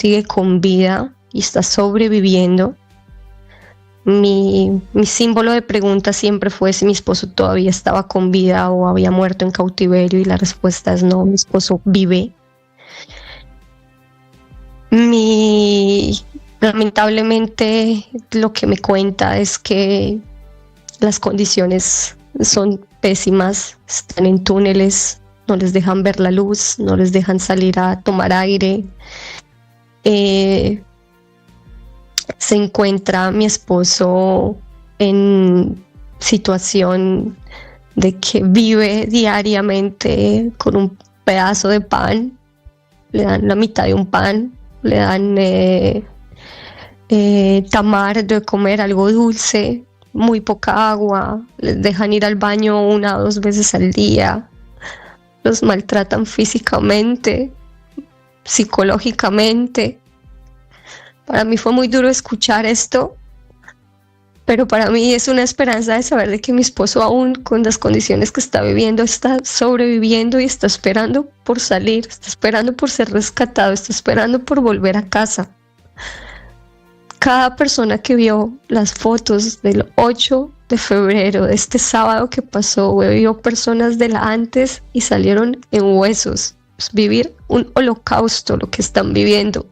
sigue con vida y está sobreviviendo. Mi símbolo de pregunta siempre fue si mi esposo todavía estaba con vida o había muerto en cautiverio, y la respuesta es no, mi esposo vive. Lamentablemente lo que me cuenta es que las condiciones son pésimas, están en túneles, no les dejan ver la luz, no les dejan salir a tomar aire. Se encuentra mi esposo en situación de que vive diariamente con un pedazo de pan, le dan la mitad de un pan, le dan tamar de comer, algo dulce, muy poca agua, les dejan ir al baño 1 o 2 veces al día, los maltratan físicamente, psicológicamente. Para mí fue muy duro escuchar esto, pero para mí es una esperanza de saber de que mi esposo, aún con las condiciones que está viviendo, está sobreviviendo y está esperando por salir, está esperando por ser rescatado, está esperando por volver a casa. Cada persona que vio las fotos del 8 de febrero, de este sábado que pasó, vio personas de la antes y salieron en huesos. Pues vivir un holocausto lo que están viviendo.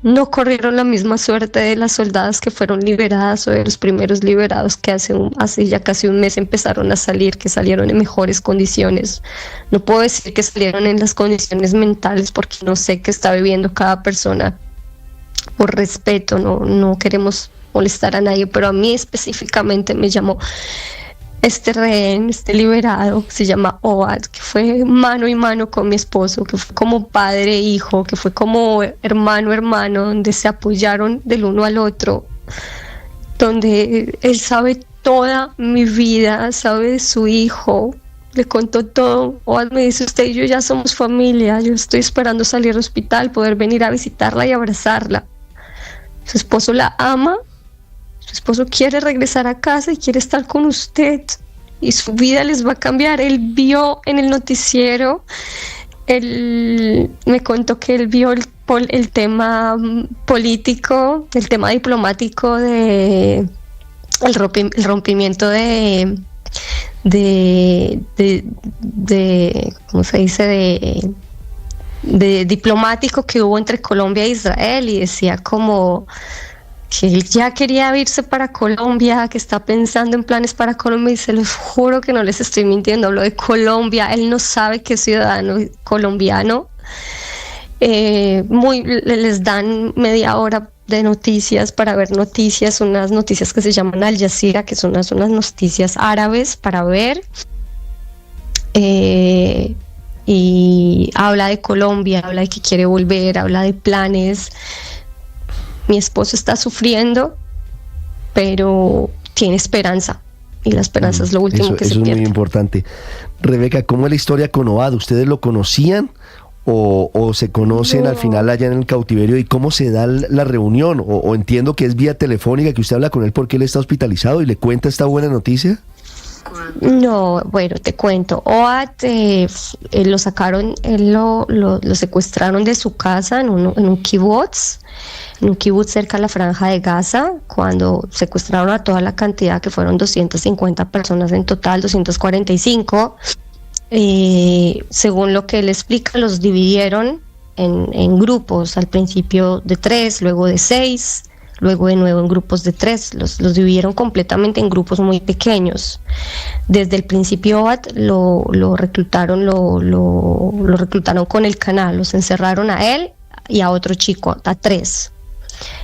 No corrieron la misma suerte de las soldadas que fueron liberadas o de los primeros liberados que hace ya casi un mes empezaron a salir, que salieron en mejores condiciones. No puedo decir que salieron en las condiciones mentales porque no sé qué está viviendo cada persona. Por respeto, no queremos molestar a nadie, pero a mí específicamente me llamó este rehén, este liberado, que se llama Ohad, que fue mano y mano con mi esposo, que fue como padre e hijo, que fue como hermano, donde se apoyaron del uno al otro, donde él sabe toda mi vida, sabe de su hijo, le contó todo. Ohad me dice: usted y yo ya somos familia, yo estoy esperando salir al hospital, poder venir a visitarla y abrazarla. Su esposo la ama. Su esposo quiere regresar a casa y quiere estar con usted y su vida les va a cambiar. Él vio en el noticiero, él me contó que él vio el tema político, el tema diplomático de el rompimiento de ¿cómo se dice? De diplomático que hubo entre Colombia e Israel, y decía como que él ya quería irse para Colombia, que está pensando en planes para Colombia, y se los juro que no les estoy mintiendo, hablo de Colombia. Él no sabe que es ciudadano colombiano. Les dan media hora de noticias para ver noticias, unas noticias que se llaman Al Jazeera, que son unas noticias árabes para ver, y habla de Colombia, habla de que quiere volver, habla de planes. Mi esposo está sufriendo, pero tiene esperanza, y la esperanza es lo último que se pierde. Eso es muy importante. Rebeca, ¿cómo es la historia con Ohad? ¿Ustedes lo conocían o se conocen al final allá en el cautiverio? ¿Y cómo se da la reunión? O entiendo que es vía telefónica, que usted habla con él porque él está hospitalizado y le cuenta esta buena noticia. No, bueno, te cuento. Ohad lo sacaron, lo secuestraron de su casa en un kibutz cerca de la Franja de Gaza, cuando secuestraron a toda la cantidad, que fueron 250 personas en total, 245. Según lo que él explica, los dividieron en grupos, al principio de 3, luego de 6, luego de nuevo en grupos de 3, los dividieron completamente en grupos muy pequeños. Desde el principio lo reclutaron con el canal, los encerraron a él y a otro chico, a 3.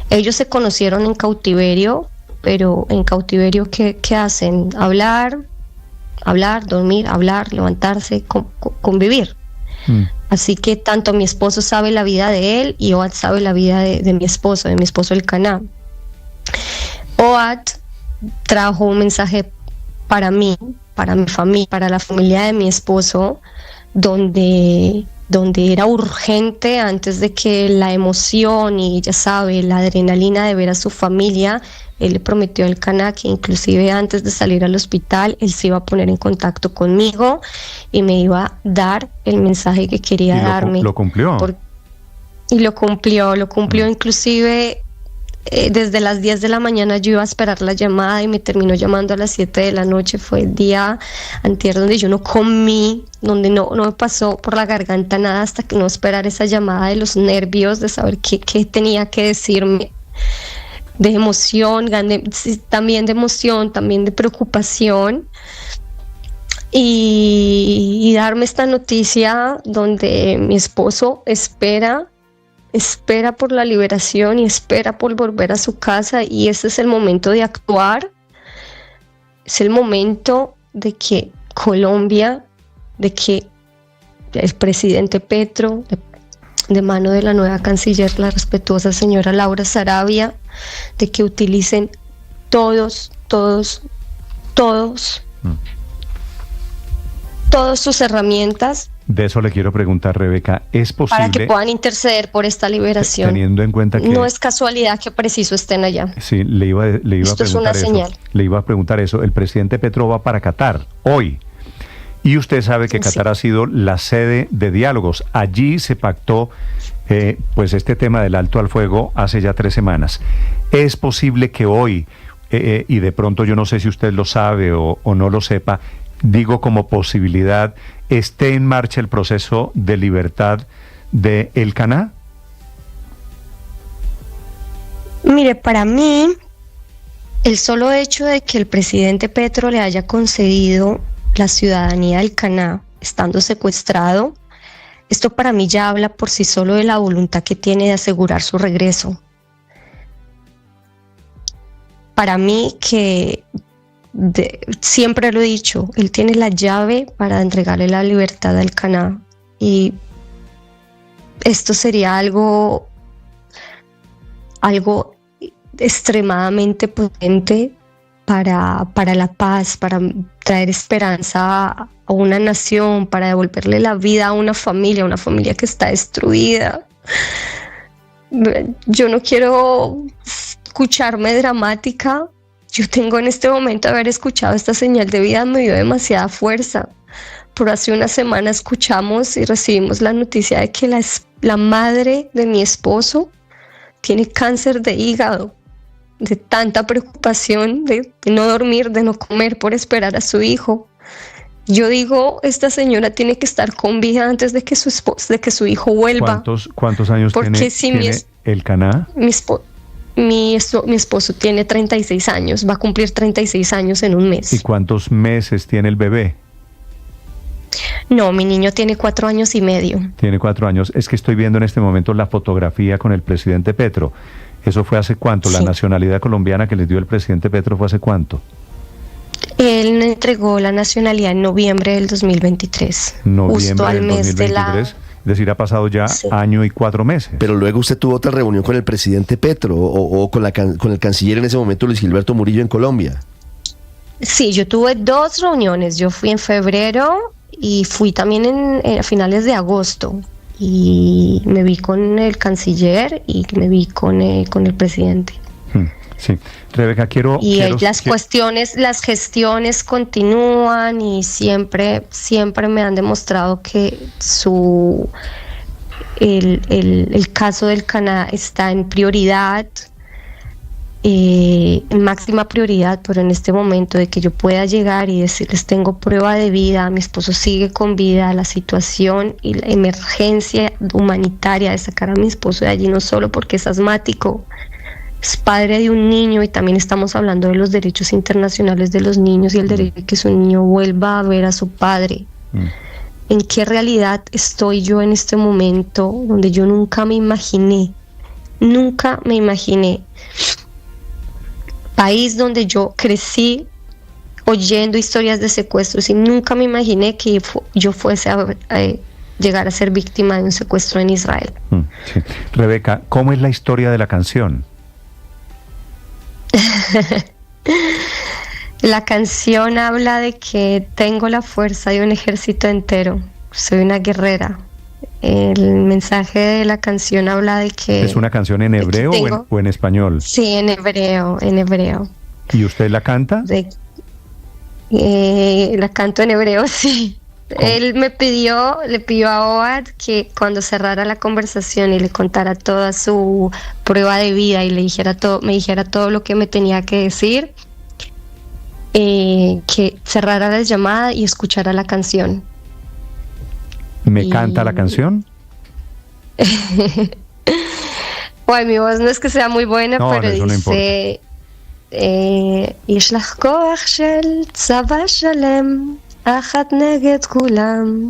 Ellos se conocieron en cautiverio, pero en cautiverio ¿qué hacen? Hablar, dormir, hablar, levantarse, convivir. Así que tanto mi esposo sabe la vida de él y Ohad sabe la vida de mi esposo el Caná. Ohad trajo un mensaje para mí, para mi familia, para la familia de mi esposo, donde era urgente, antes de que la emoción y ya sabe, la adrenalina de ver a su familia. Él le prometió al Caná que inclusive antes de salir al hospital él se iba a poner en contacto conmigo y me iba a dar el mensaje que quería darme. ¿Lo cumplió? Y lo cumplió inclusive. Desde las 10 de la mañana yo iba a esperar la llamada y me terminó llamando a las 7 de la noche. Fue el día anterior donde yo no comí, donde no me pasó por la garganta nada hasta que no esperar esa llamada, de los nervios, de saber qué tenía que decirme, de emoción, también de emoción, también de preocupación. Y darme esta noticia donde mi esposo espera por la liberación y espera por volver a su casa, y ese es el momento de actuar, es el momento de que Colombia, de que el presidente Petro, de mano de la nueva canciller, la respetuosa señora Laura Sarabia, de que utilicen todos sus herramientas. De eso le quiero preguntar, Rebeca, ¿es posible, para que puedan interceder por esta liberación? Teniendo en cuenta que no es casualidad que preciso estén allá. Sí, le iba a Esto preguntar es una eso. señal. Le iba a preguntar eso. El presidente Petro va para Qatar hoy. Y usted sabe que Qatar ha sido la sede de diálogos. Allí se pactó pues este tema del alto al fuego hace ya 3 semanas. ¿Es posible que hoy, y de pronto yo no sé si usted lo sabe o no lo sepa, digo como posibilidad, esté en marcha el proceso de libertad de Elcaná? Mire, para mí, el solo hecho de que el presidente Petro le haya concedido la ciudadanía del Elcaná, estando secuestrado, esto para mí ya habla por sí solo de la voluntad que tiene de asegurar su regreso. Para mí, que siempre lo he dicho, él tiene la llave para entregarle la libertad al Elcaná, y esto sería algo extremadamente potente para la paz, para traer esperanza a una nación, para devolverle la vida a una familia que está destruida. Yo no quiero escucharme dramática. Yo tengo en este momento, haber escuchado esta señal de vida me dio demasiada fuerza. Por hace una semana escuchamos y recibimos la noticia de que la madre de mi esposo tiene cáncer de hígado, de tanta preocupación, de no dormir, de no comer por esperar a su hijo. Yo digo, esta señora tiene que estar con vida antes de que su hijo vuelva. ¿Cuántos años porque tiene Elcaná? Mi esposo tiene 36 años, va a cumplir 36 años en un mes. ¿Y cuántos meses tiene el bebé? No, mi niño tiene 4 años y medio. Tiene 4 años. Es que estoy viendo en este momento la fotografía con el presidente Petro. ¿Eso fue hace cuánto? Sí. ¿La nacionalidad colombiana que les dio el presidente Petro fue hace cuánto? Él entregó la nacionalidad en noviembre del 2023. Justo al mes 2023. Es decir, ha pasado ya año y 4 meses. Pero luego usted tuvo otra reunión con el presidente Petro o con el canciller en ese momento, Luis Gilberto Murillo, en Colombia. Sí, yo tuve 2 reuniones. Yo fui en febrero y fui también a finales de agosto. Y me vi con el canciller y me vi con el presidente. Sí, Rebeca, las gestiones continúan, y siempre me han demostrado que el caso del Elcaná está en prioridad, en máxima prioridad, pero en este momento de que yo pueda llegar y decirles tengo prueba de vida, mi esposo sigue con vida, la situación y la emergencia humanitaria de sacar a mi esposo de allí, no solo porque es asmático, es padre de un niño, y también estamos hablando de los derechos internacionales de los niños y el derecho de que su niño vuelva a ver a su padre. ¿En qué realidad estoy yo en este momento donde yo nunca me imaginé? País donde yo crecí oyendo historias de secuestros, y nunca me imaginé que yo fuese a llegar a ser víctima de un secuestro en Israel. Sí. Rebeca, ¿cómo es la historia de la canción? La canción habla de que tengo la fuerza de un ejército entero, soy una guerrera. El mensaje de la canción habla de que... ¿Es una canción en hebreo o en español? Sí, en hebreo. ¿Y usted la canta? La canto en hebreo, sí. Él le pidió a Oad que cuando cerrara la conversación y le contara toda su prueba de vida y me dijera todo lo que me tenía que decir, que cerrara la llamada y escuchara la canción. ¿Canta la canción? Bueno, mi voz no es que sea muy buena, no, pero no dice יש לך כוח של צבא שלם, אחת נגד כולם,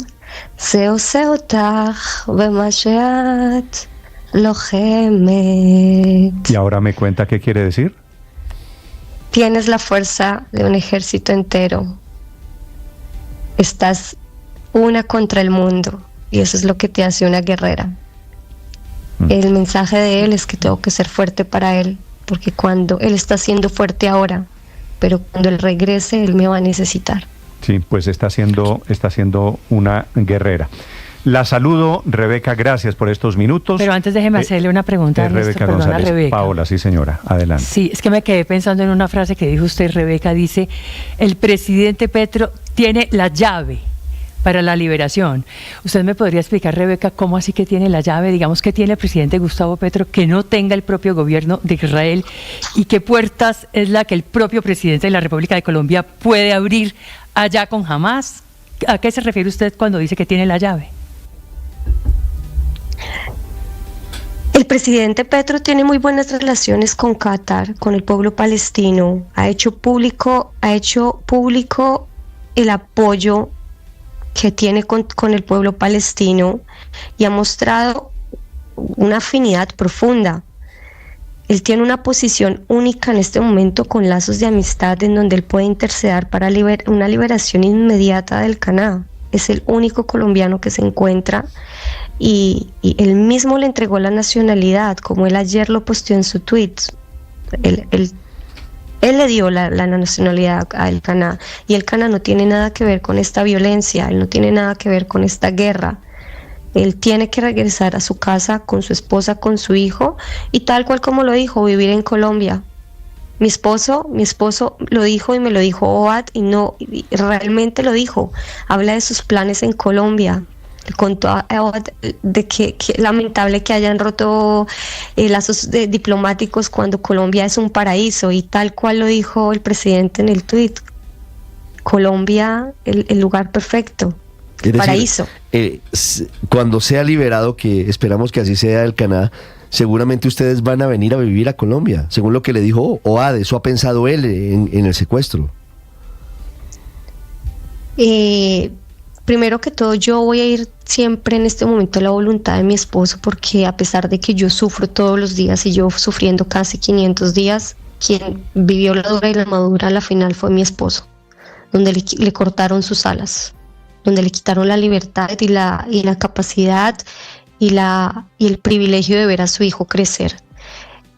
זה עושה אותך במה שאת לוחמת. ¿Y ahora me cuenta qué quiere decir? Tienes la fuerza de un ejército entero. Estás una contra el mundo y eso es lo que te hace una guerrera. El mensaje de él es que tengo que ser fuerte para él, porque cuando él está siendo fuerte ahora, pero cuando él regrese, él me va a necesitar. Sí, pues está siendo una guerrera. La saludo, Rebeca, gracias por estos minutos. Pero antes déjeme hacerle una pregunta a Rebeca González. Rebeca. Paola, sí señora, adelante. Sí, es que me quedé pensando en una frase que dijo usted, Rebeca, dice, el presidente Petro tiene la llave para la liberación. ¿Usted me podría explicar, Rebeca, cómo así que tiene la llave? Digamos, que tiene el presidente Gustavo Petro que no tenga el propio gobierno de Israel, y qué puertas es la que el propio presidente de la República de Colombia puede abrir allá con Hamás. ¿A qué se refiere usted cuando dice que tiene la llave? El presidente Petro tiene muy buenas relaciones con Qatar, con el pueblo palestino. Ha hecho público el apoyo que tiene con el pueblo palestino y ha mostrado una afinidad profunda. Él tiene una posición única en este momento, con lazos de amistad en donde él puede interceder para una liberación inmediata del Caná. Es el único colombiano que se encuentra y él mismo le entregó la nacionalidad, como él ayer lo posteó en su tweet. Él le dio la nacionalidad a El Caná, y El Caná no tiene nada que ver con esta violencia, él no tiene nada que ver con esta guerra. Él tiene que regresar a su casa con su esposa, con su hijo, y tal cual como lo dijo, vivir en Colombia. Mi esposo lo dijo, y me lo dijo Oad, y realmente lo dijo. Habla de sus planes en Colombia. Le contó a Oad de que lamentable que hayan roto lazos diplomáticos cuando Colombia es un paraíso, y tal cual lo dijo el presidente en el tweet. Colombia, el lugar perfecto, el paraíso. Cuando sea liberado, que esperamos que así sea, el Caná, seguramente ustedes van a venir a vivir a Colombia, según lo que le dijo Oad. Eso ha pensado él en el secuestro. Primero que todo, yo voy a ir siempre en este momento a la voluntad de mi esposo, porque a pesar de que yo sufro todos los días, y yo sufriendo casi 500 días, quien vivió la dura y la madura a la final fue mi esposo, donde le cortaron sus alas, donde le quitaron la libertad y la capacidad y el privilegio de ver a su hijo crecer.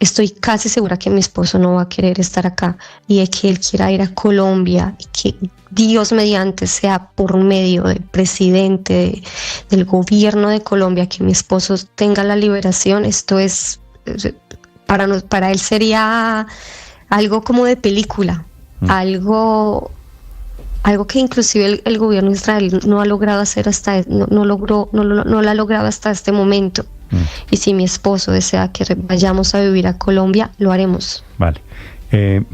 Estoy casi segura que mi esposo no va a querer estar acá, y de que él quiera ir a Colombia, y que Dios mediante sea por medio del presidente, del gobierno de Colombia, que mi esposo tenga la liberación. Esto es, para él sería algo como de película, algo que inclusive el gobierno de Israel no ha logrado hacer no lo ha logrado hasta este momento. Y si mi esposo desea que vayamos a vivir a Colombia, lo haremos. Vale.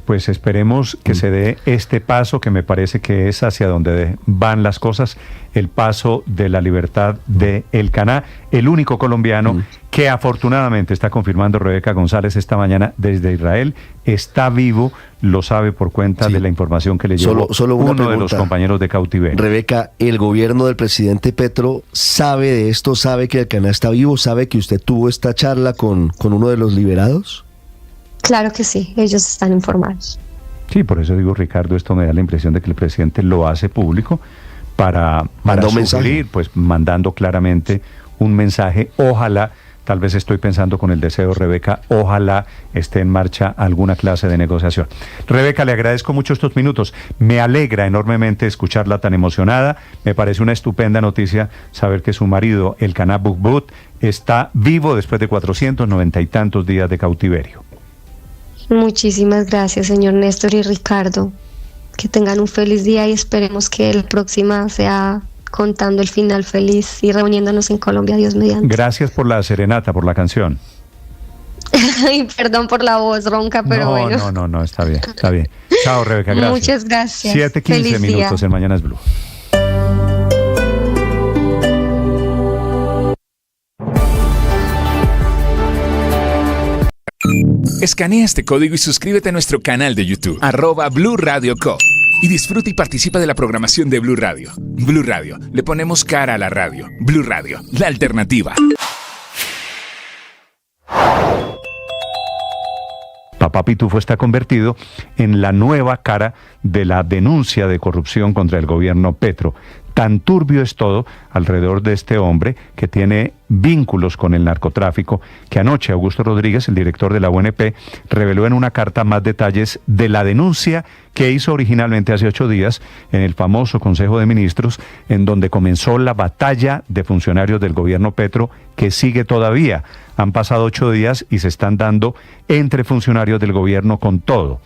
Pues esperemos que se dé este paso, que me parece que es hacia donde van las cosas, el paso de la libertad de El Caná, el único colombiano que afortunadamente está confirmando Rebeca González esta mañana desde Israel, está vivo, lo sabe por cuenta de la información que le llevó solo una uno pregunta, de los compañeros de cautiverio. Rebeca, ¿el gobierno del presidente Petro sabe de esto, sabe que El Caná está vivo, sabe que usted tuvo esta charla con uno de los liberados? Claro que sí, ellos están informados. Sí, por eso digo, Ricardo, esto me da la impresión de que el presidente lo hace público para sugerir, pues mandando claramente un mensaje. Ojalá, tal vez estoy pensando con el deseo, Rebeca, ojalá esté en marcha alguna clase de negociación. Rebeca, le agradezco mucho estos minutos. Me alegra enormemente escucharla tan emocionada. Me parece una estupenda noticia saber que su marido, El Caná Bugbut, está vivo después de 490 y tantos días de cautiverio. Muchísimas gracias, señor Néstor y Ricardo. Que tengan un feliz día y esperemos que la próxima sea contando el final feliz y reuniéndonos en Colombia, Dios mediante. Gracias por la serenata, por la canción. Ay, perdón por la voz ronca, pero bueno. No, está bien, está bien. Chao, Rebeca, gracias. Muchas gracias. 7:15 minutos en Mañanas Blue. Escanea este código y suscríbete a nuestro canal de YouTube, @Blue Radio Co. Y disfruta y participa de la programación de Blue Radio. Blue Radio, le ponemos cara a la radio. Blue Radio, la alternativa. Papá Pitufo está convertido en la nueva cara de la denuncia de corrupción contra el gobierno Petro. Tan turbio es todo alrededor de este hombre que tiene vínculos con el narcotráfico, que anoche Augusto Rodríguez, el director de la UNP, reveló en una carta más detalles de la denuncia que hizo originalmente hace 8 días en el famoso Consejo de Ministros, en donde comenzó la batalla de funcionarios del gobierno Petro, que sigue todavía. Han pasado 8 días y se están dando entre funcionarios del gobierno con todo.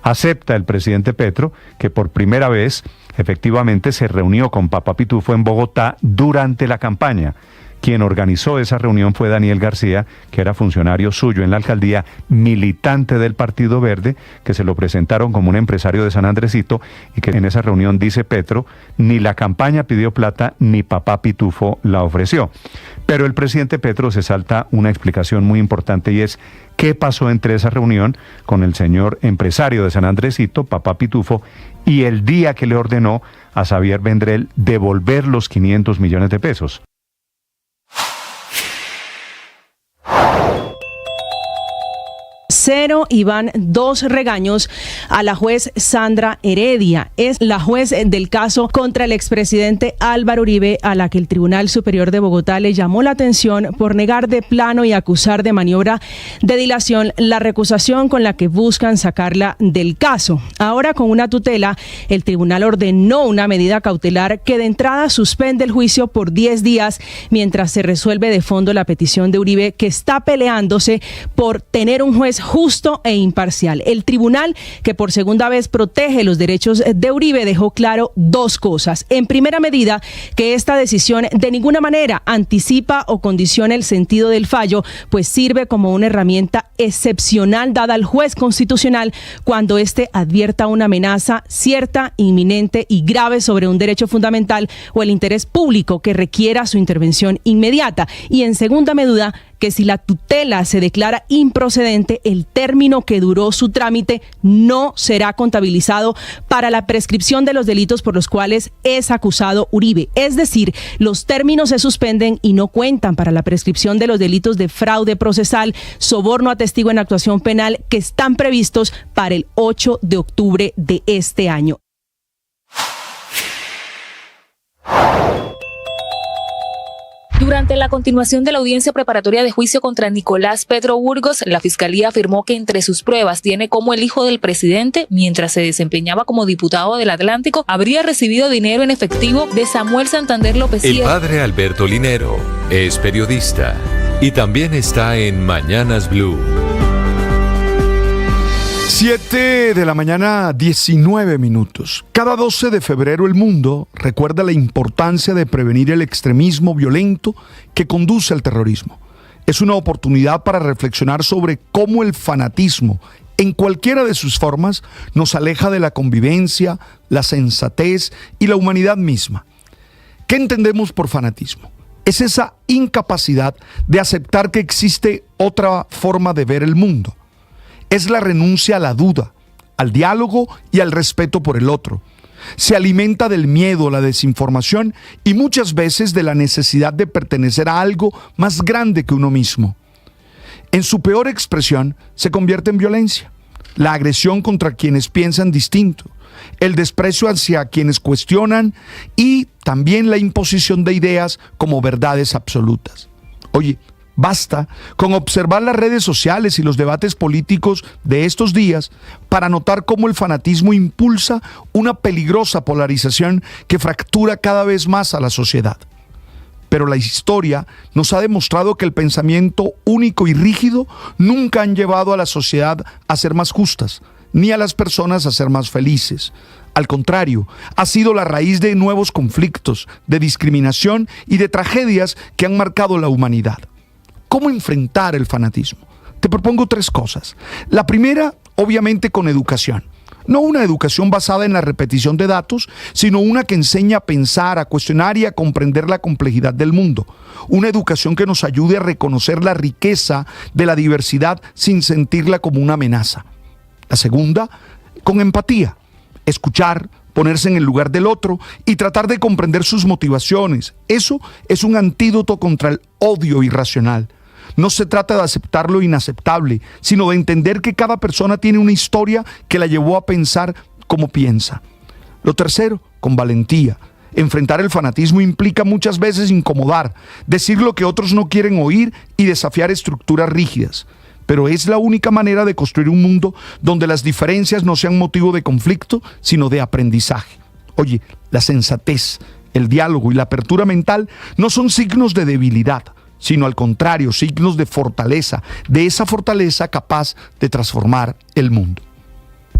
Acepta el presidente Petro que por primera vez efectivamente se reunió con Papá Pitufo en Bogotá durante la campaña. Quien organizó esa reunión fue Daniel García, que era funcionario suyo en la alcaldía, militante del Partido Verde, que se lo presentaron como un empresario de San Andresito, y que en esa reunión, dice Petro, ni la campaña pidió plata, ni Papá Pitufo la ofreció. Pero el presidente Petro se salta una explicación muy importante, y es qué pasó entre esa reunión con el señor empresario de San Andresito, Papá Pitufo, y el día que le ordenó a Xavier Vendrell devolver los 500 millones de pesos. Cero y van 2 regaños a la juez Sandra Heredia. Es la juez del caso contra el expresidente Álvaro Uribe, a la que el Tribunal Superior de Bogotá le llamó la atención por negar de plano y acusar de maniobra de dilación la recusación con la que buscan sacarla del caso. Ahora, con una tutela, el tribunal ordenó una medida cautelar que de entrada suspende el juicio por 10 días mientras se resuelve de fondo la petición de Uribe, que está peleándose por tener un juez justo e imparcial. El tribunal, que por segunda vez protege los derechos de Uribe, dejó claro 2 cosas. En primera medida, que esta decisión de ninguna manera anticipa o condiciona el sentido del fallo, pues sirve como una herramienta excepcional dada al juez constitucional cuando éste advierta una amenaza cierta, inminente y grave sobre un derecho fundamental o el interés público que requiera su intervención inmediata. Y en segunda medida, que si la tutela se declara improcedente, el término que duró su trámite no será contabilizado para la prescripción de los delitos por los cuales es acusado Uribe. Es decir, los términos se suspenden y no cuentan para la prescripción de los delitos de fraude procesal, soborno a testigo en actuación penal, que están previstos para el 8 de octubre de este año. Durante la continuación de la audiencia preparatoria de juicio contra Nicolás Petro Burgos, la Fiscalía afirmó que entre sus pruebas tiene cómo el hijo del presidente, mientras se desempeñaba como diputado del Atlántico, habría recibido dinero en efectivo de Samuel Santander López. El padre Alberto Linero es periodista y también está en Mañanas Blue. 7 de la mañana, 19 minutos. Cada 12 de febrero el mundo recuerda la importancia de prevenir el extremismo violento que conduce al terrorismo. Es una oportunidad para reflexionar sobre cómo el fanatismo, en cualquiera de sus formas, nos aleja de la convivencia, la sensatez y la humanidad misma. ¿Qué entendemos por fanatismo? Es esa incapacidad de aceptar que existe otra forma de ver el mundo. Es la renuncia a la duda, al diálogo y al respeto por el otro. Se alimenta del miedo, la desinformación y muchas veces de la necesidad de pertenecer a algo más grande que uno mismo. En su peor expresión, se convierte en violencia. La agresión contra quienes piensan distinto, el desprecio hacia quienes cuestionan y también la imposición de ideas como verdades absolutas. Oye, basta con observar las redes sociales y los debates políticos de estos días para notar cómo el fanatismo impulsa una peligrosa polarización que fractura cada vez más a la sociedad. Pero la historia nos ha demostrado que el pensamiento único y rígido nunca han llevado a la sociedad a ser más justas, ni a las personas a ser más felices. Al contrario, ha sido la raíz de nuevos conflictos, de discriminación y de tragedias que han marcado la humanidad. ¿Cómo enfrentar el fanatismo? Te propongo 3 cosas. La primera, obviamente, con educación. No una educación basada en la repetición de datos, sino una que enseña a pensar, a cuestionar y a comprender la complejidad del mundo. Una educación que nos ayude a reconocer la riqueza de la diversidad sin sentirla como una amenaza. La segunda, con empatía. Escuchar, ponerse en el lugar del otro y tratar de comprender sus motivaciones. Eso es un antídoto contra el odio irracional. No se trata de aceptar lo inaceptable, sino de entender que cada persona tiene una historia que la llevó a pensar como piensa. Lo tercero, con valentía. Enfrentar el fanatismo implica muchas veces incomodar, decir lo que otros no quieren oír y desafiar estructuras rígidas. Pero es la única manera de construir un mundo donde las diferencias no sean motivo de conflicto, sino de aprendizaje. Oye, la sensatez, el diálogo y la apertura mental no son signos de debilidad, sino al contrario, signos de fortaleza, de esa fortaleza capaz de transformar el mundo.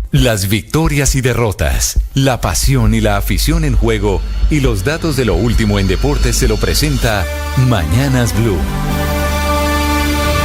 Las victorias y derrotas, la pasión y la afición en juego y los datos de lo último en deportes se lo presenta Mañanas Blue.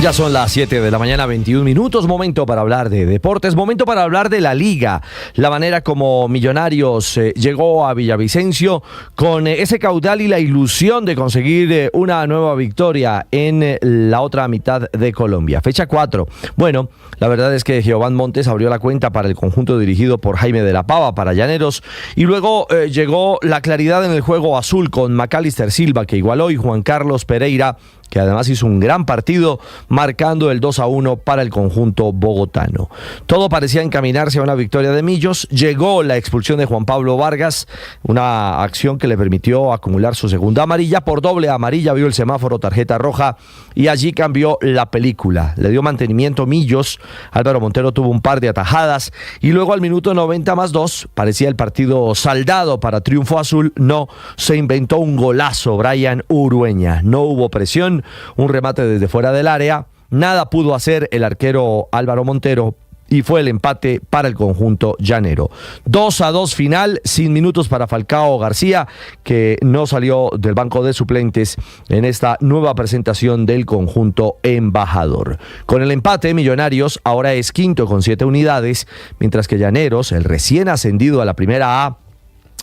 Ya son las 7 de la mañana, 21 minutos, momento para hablar de deportes, momento para hablar de la Liga, la manera como Millonarios llegó a Villavicencio con ese caudal y la ilusión de conseguir una nueva victoria en la otra mitad de Colombia. Fecha 4. Bueno, la verdad es que Giován Montes abrió la cuenta para el conjunto dirigido por Jaime de la Pava, para Llaneros, y luego llegó la claridad en el juego azul con Macalister Silva, que igualó, y Juan Carlos Pereira, que además hizo un gran partido, marcando el 2-1 para el conjunto bogotano. Todo parecía encaminarse a una victoria de Millos. Llegó la expulsión de Juan Pablo Vargas, una acción que le permitió acumular su segunda amarilla. Por doble amarilla vio el semáforo, tarjeta roja, y allí cambió la película. Le dio mantenimiento Millos. Álvaro Montero tuvo un par de atajadas y luego al minuto 90+2 parecía el partido saldado para triunfo azul. No, se inventó un golazo Brian Urueña. No hubo presión, un remate desde fuera del área, nada pudo hacer el arquero Álvaro Montero y fue el empate para el conjunto llanero. 2-2 final, sin minutos para Falcao García, que no salió del banco de suplentes en esta nueva presentación del conjunto embajador. Con el empate, Millonarios ahora es quinto con 7 unidades, mientras que Llaneros, el recién ascendido a la primera A,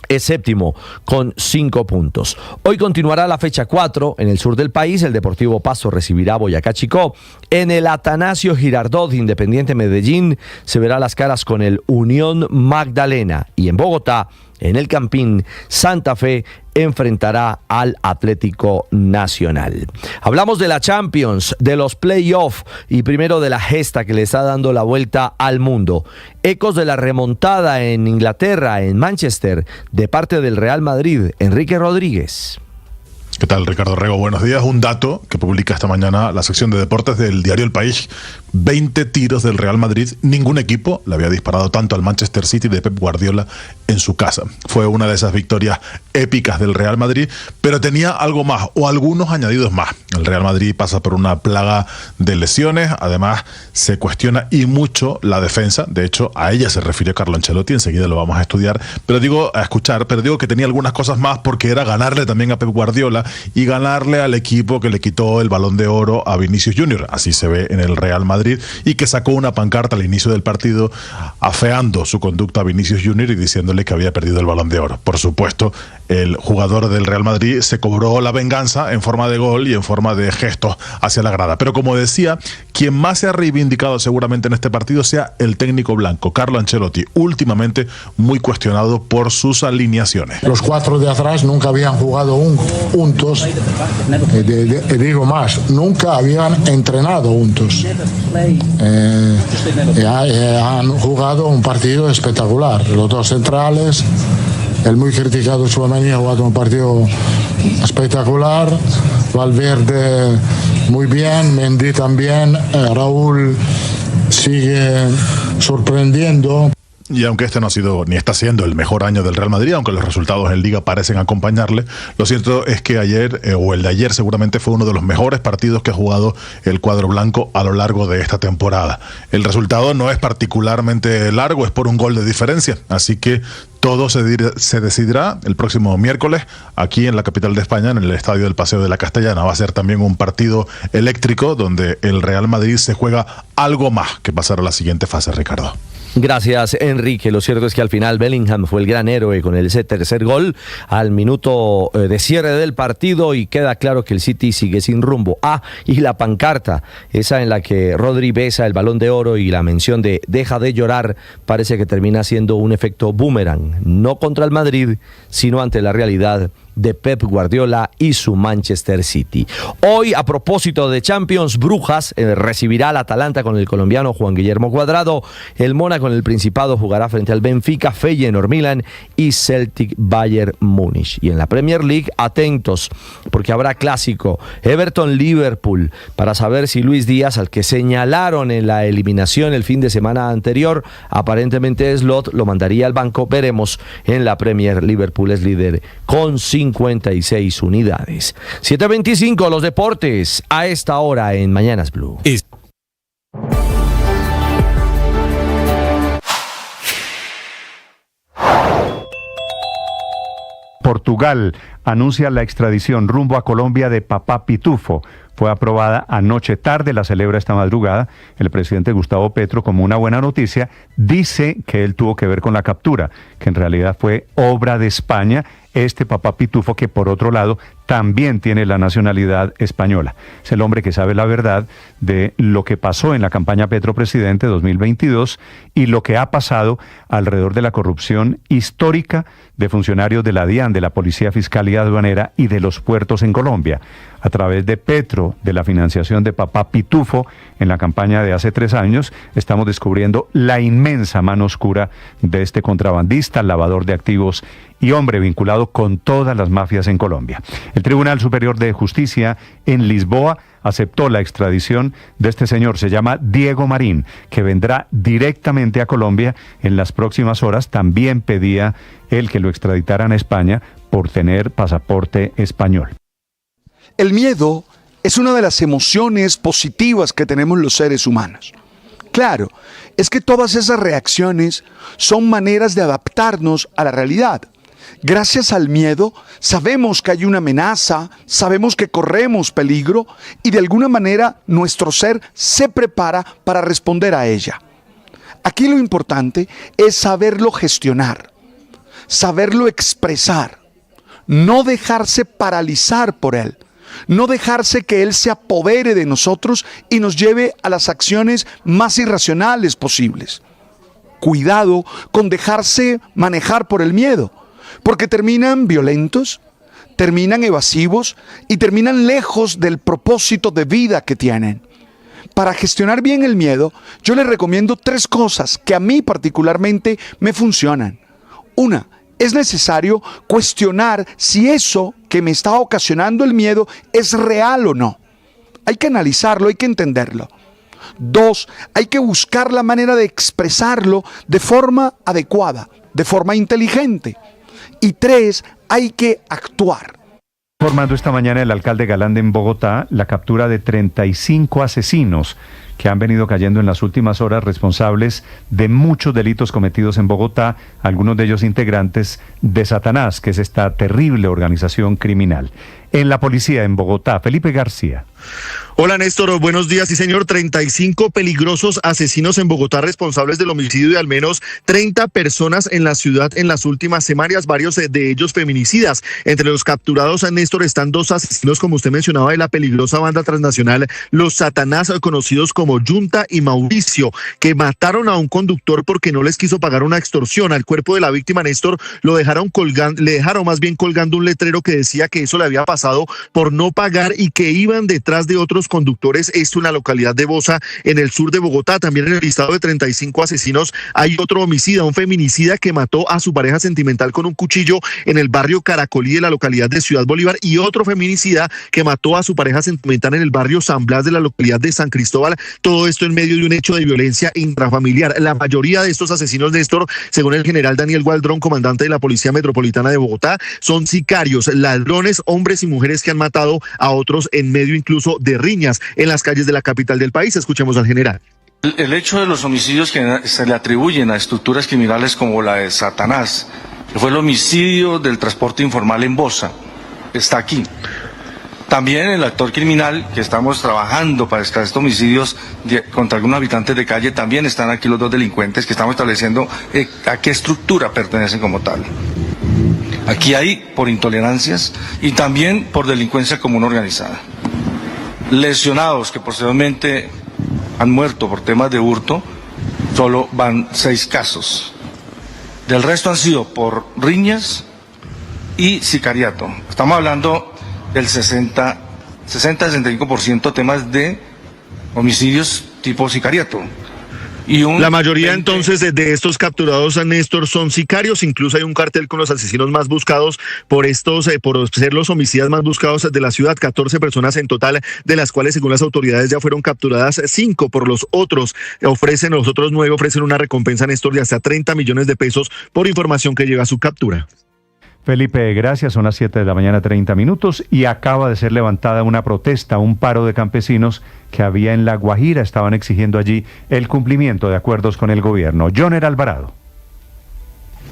es séptimo con 5 puntos. Hoy continuará la fecha 4 en el sur del país. El Deportivo Pasto recibirá a Boyacá Chicó. En el Atanasio Girardot, Independiente Medellín se verá las caras con el Unión Magdalena. Y en Bogotá, en el Campín, Santa Fe enfrentará al Atlético Nacional. Hablamos de la Champions, de los playoffs y primero de la gesta que le está dando la vuelta al mundo. Ecos de la remontada en Inglaterra, en Manchester, de parte del Real Madrid. Enrique Rodríguez. ¿Qué tal, Ricardo Rego? Buenos días. Un dato que publica esta mañana la sección de deportes del diario El País. 20 tiros del Real Madrid. Ningún equipo le había disparado tanto al Manchester City de Pep Guardiola en su casa. Fue una de esas victorias épicas del Real Madrid, pero tenía algo más o algunos añadidos más. El Real Madrid pasa por una plaga de lesiones. Además, se cuestiona y mucho la defensa. De hecho, a ella se refirió Carlo Ancelotti. Enseguida lo vamos a estudiar. Pero digo que tenía algunas cosas más, porque era ganarle también a Pep Guardiola y ganarle al equipo que le quitó el Balón de Oro a Vinicius Junior. Así se ve en el Real Madrid, y que sacó una pancarta al inicio del partido afeando su conducta a Vinicius Junior y diciéndole que había perdido el Balón de Oro. Por supuesto, el jugador del Real Madrid se cobró la venganza en forma de gol y en forma de gestos hacia la grada. Pero como decía, quien más se ha reivindicado seguramente en este partido sea el técnico blanco, Carlo Ancelotti, últimamente muy cuestionado por sus alineaciones. Los 4 de atrás nunca habían jugado juntos, digo más, nunca habían entrenado juntos. Han jugado un partido espectacular. Los 2 centrales, el muy criticado Tchouaméni ha jugado un partido espectacular, Valverde muy bien, Mendy también, Raúl sigue sorprendiendo. Y aunque este no ha sido ni está siendo el mejor año del Real Madrid, aunque los resultados en Liga parecen acompañarle, lo cierto es que ayer, o el de ayer seguramente fue uno de los mejores partidos que ha jugado el cuadro blanco a lo largo de esta temporada. El resultado no es particularmente largo, es por un gol de diferencia, así que todo se decidirá el próximo miércoles aquí en la capital de España, en el Estadio del Paseo de la Castellana. Va a ser también un partido eléctrico donde el Real Madrid se juega algo más que pasar a la siguiente fase, Ricardo. Gracias, Enrique. Lo cierto es que al final Bellingham fue el gran héroe con ese tercer gol al minuto de cierre del partido y queda claro que el City sigue sin rumbo. Y la pancarta, esa en la que Rodri besa el Balón de Oro y la mención de deja de llorar, parece que termina siendo un efecto boomerang, no contra el Madrid, sino ante la realidad de Pep Guardiola y su Manchester City. Hoy, a propósito de Champions, Brujas recibirá al Atalanta con el colombiano Juan Guillermo Cuadrado, el Mónaco en el Principado jugará frente al Benfica, Feyenoord Milan y Celtic Bayern Múnich. Y en la Premier League, atentos, porque habrá clásico Everton-Liverpool para saber si Luis Díaz, al que señalaron en la eliminación el fin de semana anterior, aparentemente Slot lo mandaría al banco. Veremos en la Premier. Liverpool es líder con 56 unidades. 7:25, los deportes a esta hora en Mañanas Blue. Portugal anuncia la extradición rumbo a Colombia de Papá Pitufo. Fue aprobada anoche tarde, la celebra esta madrugada. El presidente Gustavo Petro, como una buena noticia, dice que él tuvo que ver con la captura, que en realidad fue obra de España. Este Papá Pitufo, que por otro lado también tiene la nacionalidad española. Es el hombre que sabe la verdad de lo que pasó en la campaña Petro Presidente 2022 y lo que ha pasado alrededor de la corrupción histórica de funcionarios de la DIAN, de la Policía Fiscal y Aduanera y de los puertos en Colombia. A través de Petro, de la financiación de Papá Pitufo en la campaña de hace 3 años, estamos descubriendo la inmensa mano oscura de este contrabandista, lavador de activos y hombre vinculado con todas las mafias en Colombia. El Tribunal Superior de Justicia en Lisboa aceptó la extradición de este señor, se llama Diego Marín, que vendrá directamente a Colombia en las próximas horas. También pedía él que lo extraditaran a España por tener pasaporte español. El miedo es una de las emociones positivas que tenemos los seres humanos. Claro, es que todas esas reacciones son maneras de adaptarnos a la realidad. Gracias al miedo, sabemos que hay una amenaza, sabemos que corremos peligro y de alguna manera nuestro ser se prepara para responder a ella. Aquí lo importante es saberlo gestionar, saberlo expresar, no dejarse paralizar por él, no dejarse que él se apodere de nosotros y nos lleve a las acciones más irracionales posibles. Cuidado con dejarse manejar por el miedo, porque terminan violentos, terminan evasivos y terminan lejos del propósito de vida que tienen. Para gestionar bien el miedo, yo les recomiendo 3 cosas que a mí particularmente me funcionan. Una, es necesario cuestionar si eso que me está ocasionando el miedo es real o no. Hay que analizarlo, hay que entenderlo. 2, hay que buscar la manera de expresarlo de forma adecuada, de forma inteligente. Y 3, hay que actuar. Informando esta mañana el alcalde Galán en Bogotá la captura de 35 asesinos que han venido cayendo en las últimas horas, responsables de muchos delitos cometidos en Bogotá, algunos de ellos integrantes de Satanás, que es esta terrible organización criminal. En la policía en Bogotá, Felipe García. Hola Néstor, buenos días. Sí señor, 35 peligrosos asesinos en Bogotá responsables del homicidio de al menos 30 personas en la ciudad en las últimas semanas, varios de ellos feminicidas. Entre los capturados, Néstor, están 2 asesinos, como usted mencionaba, de la peligrosa banda transnacional Los Satanás, conocidos como Yunta y Mauricio, que mataron a un conductor porque no les quiso pagar una extorsión. Al cuerpo de la víctima, Néstor, le dejaron colgando un letrero que decía que eso le había pasado por no pagar y que iban detrás de otros otros conductores, esto en la localidad de Bosa, en el sur de Bogotá. También en el listado de 35 asesinos hay otro homicida, un feminicida que mató a su pareja sentimental con un cuchillo en el barrio Caracolí de la localidad de Ciudad Bolívar, y otro feminicida que mató a su pareja sentimental en el barrio San Blas de la localidad de San Cristóbal. Todo esto en medio de un hecho de violencia intrafamiliar. La mayoría de estos asesinos, Néstor, según el general Daniel Gualdrón, comandante de la Policía Metropolitana de Bogotá, son sicarios, ladrones, hombres y mujeres que han matado a otros en medio incluso de riñas en las calles de la capital del país. Escuchemos al general. El hecho de los homicidios que se le atribuyen a estructuras criminales como la de Satanás, que fue el homicidio del transporte informal en Bosa, está aquí. También el actor criminal que estamos trabajando para estos homicidios contra algunos habitantes de calle, también están aquí los dos delincuentes que estamos estableciendo a qué estructura pertenecen como tal. Aquí hay por intolerancias y también por delincuencia común organizada. Lesionados que posteriormente han muerto por temas de hurto, solo van 6 casos. Del resto han sido por riñas y sicariato. Estamos hablando del 60-65% temas de homicidios tipo sicariato. La mayoría entonces de estos capturados, a Néstor, son sicarios. Incluso hay un cartel con los asesinos más buscados por ser los homicidas más buscados de la ciudad. 14 personas en total, de las cuales según las autoridades ya fueron capturadas 5. Por los otros 9 ofrecen una recompensa, Néstor, de hasta 30 millones de pesos por información que llega a su captura. Felipe, gracias. Son las 7 de la mañana, 30 minutos, y acaba de ser levantada una protesta, un paro de campesinos que había en La Guajira. Estaban exigiendo allí el cumplimiento de acuerdos con el gobierno. Joner Alvarado.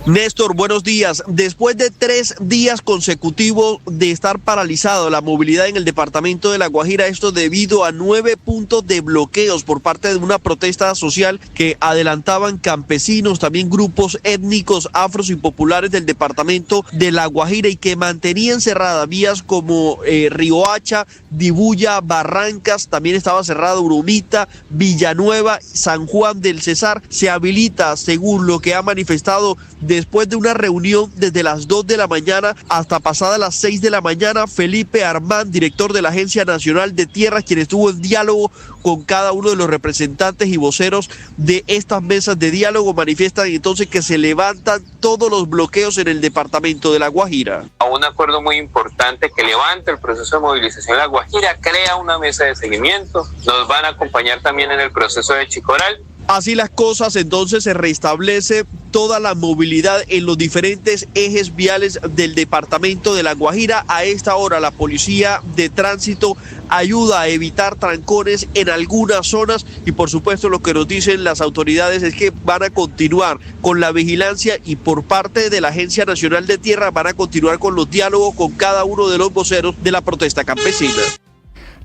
Néstor, buenos días. Después de 3 días consecutivos de estar paralizado la movilidad en el departamento de La Guajira, esto debido a 9 puntos de bloqueos por parte de una protesta social que adelantaban campesinos, también grupos étnicos, afros y populares del departamento de La Guajira, y que mantenían cerradas vías como Riohacha, Dibuya, Barrancas, también estaba cerrado Urumita, Villanueva, San Juan del Cesar. Se habilita, según lo que ha manifestado después de una reunión desde las 2 de la mañana hasta pasadas las 6 de la mañana, Felipe Armán, director de la Agencia Nacional de Tierras, quien estuvo en diálogo con cada uno de los representantes y voceros de estas mesas de diálogo, manifiestan entonces que se levantan todos los bloqueos en el departamento de La Guajira. Un acuerdo muy importante que levanta el proceso de movilización en La Guajira, crea una mesa de seguimiento, nos van a acompañar también en el proceso de Chicoral. Así las cosas, entonces se restablece toda la movilidad en los diferentes ejes viales del departamento de La Guajira. A esta hora la policía de tránsito ayuda a evitar trancones en algunas zonas, y por supuesto lo que nos dicen las autoridades es que van a continuar con la vigilancia, y por parte de la Agencia Nacional de Tierra van a continuar con los diálogos con cada uno de los voceros de la protesta campesina.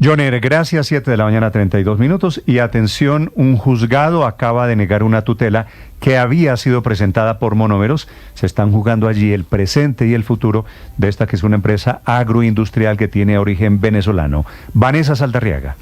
Joner, gracias. 7 de la mañana, 32 minutos. Y atención, un juzgado acaba de negar una tutela que había sido presentada por Monómeros. Se están jugando allí el presente y el futuro de esta que es una empresa agroindustrial que tiene origen venezolano. Vanessa Saldarriaga.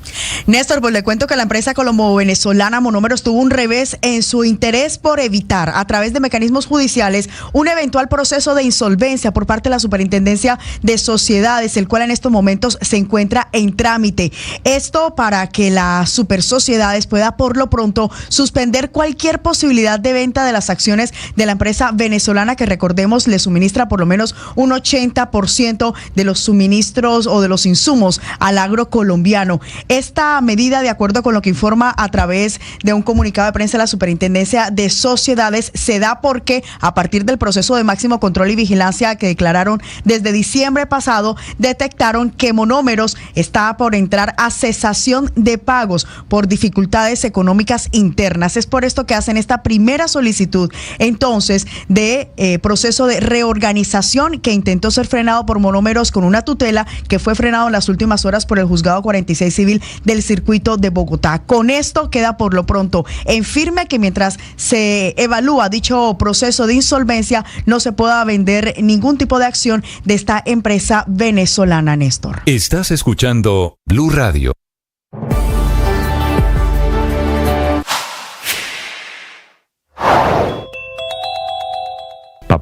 Néstor, pues le cuento que la empresa colombo-venezolana Monómeros tuvo un revés en su interés por evitar, a través de mecanismos judiciales, un eventual proceso de insolvencia por parte de la Superintendencia de Sociedades, el cual en estos momentos se encuentra en trámite. Esto para que las supersociedades pueda por lo pronto suspender cualquier posibilidad de venta de las acciones de la empresa venezolana, que recordemos le suministra por lo menos un 80% de los suministros o de los insumos al agro colombiano. Esta medida, de acuerdo con lo que informa a través de un comunicado de prensa de la Superintendencia de Sociedades, se da porque a partir del proceso de máximo control y vigilancia que declararon desde diciembre pasado, detectaron que Monómeros está por entrar a cesación de pagos por dificultades económicas internas. Es por esto que hacen esta primera solicitud entonces de proceso de reorganización, que intentó ser frenado por Monómeros con una tutela que fue frenado en las últimas horas por el Juzgado 46 Civil del Circuito de Bogotá. Con esto queda por lo pronto en firme que mientras se evalúa dicho proceso de insolvencia no se pueda vender ningún tipo de acción de esta empresa venezolana, Néstor. Estás escuchando Blue Radio.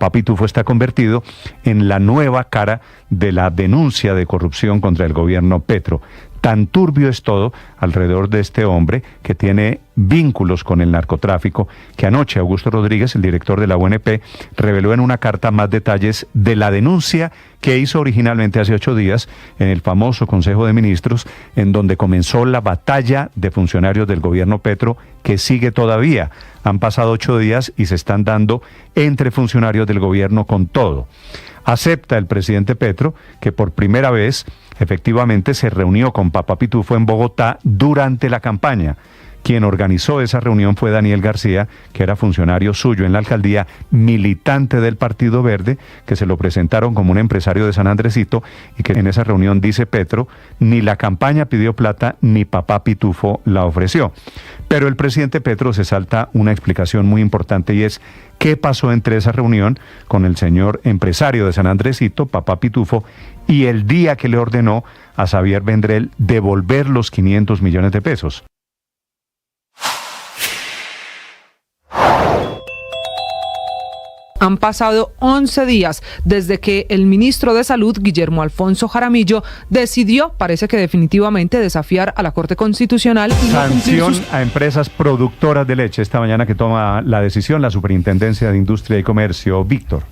Papá Pitufo está convertido en la nueva cara de la denuncia de corrupción contra el gobierno Petro. Tan turbio es todo alrededor de este hombre que tiene vínculos con el narcotráfico, que anoche Augusto Rodríguez, el director de la UNP, reveló en una carta más detalles de la denuncia que hizo originalmente hace 8 días en el famoso Consejo de Ministros, en donde comenzó la batalla de funcionarios del gobierno Petro, que sigue todavía. Han pasado 8 días y se están dando entre funcionarios del gobierno con todo. Acepta el presidente Petro que por primera vez efectivamente se reunió con Papá Pitufo en Bogotá durante la campaña. Quien organizó esa reunión fue Daniel García, que era funcionario suyo en la alcaldía, militante del Partido Verde, que se lo presentaron como un empresario de San Andresito, y que en esa reunión, dice Petro, ni la campaña pidió plata, ni Papá Pitufo la ofreció. Pero el presidente Petro se salta una explicación muy importante, y es qué pasó entre esa reunión con el señor empresario de San Andresito, Papá Pitufo, y el día que le ordenó a Xavier Vendrell devolver los 500 millones de pesos. Han pasado 11 días desde que el ministro de Salud, Guillermo Alfonso Jaramillo, decidió, parece que definitivamente, desafiar a la Corte Constitucional y sanción a empresas productoras de leche. Esta mañana que toma la decisión la Superintendencia de Industria y Comercio. Víctor.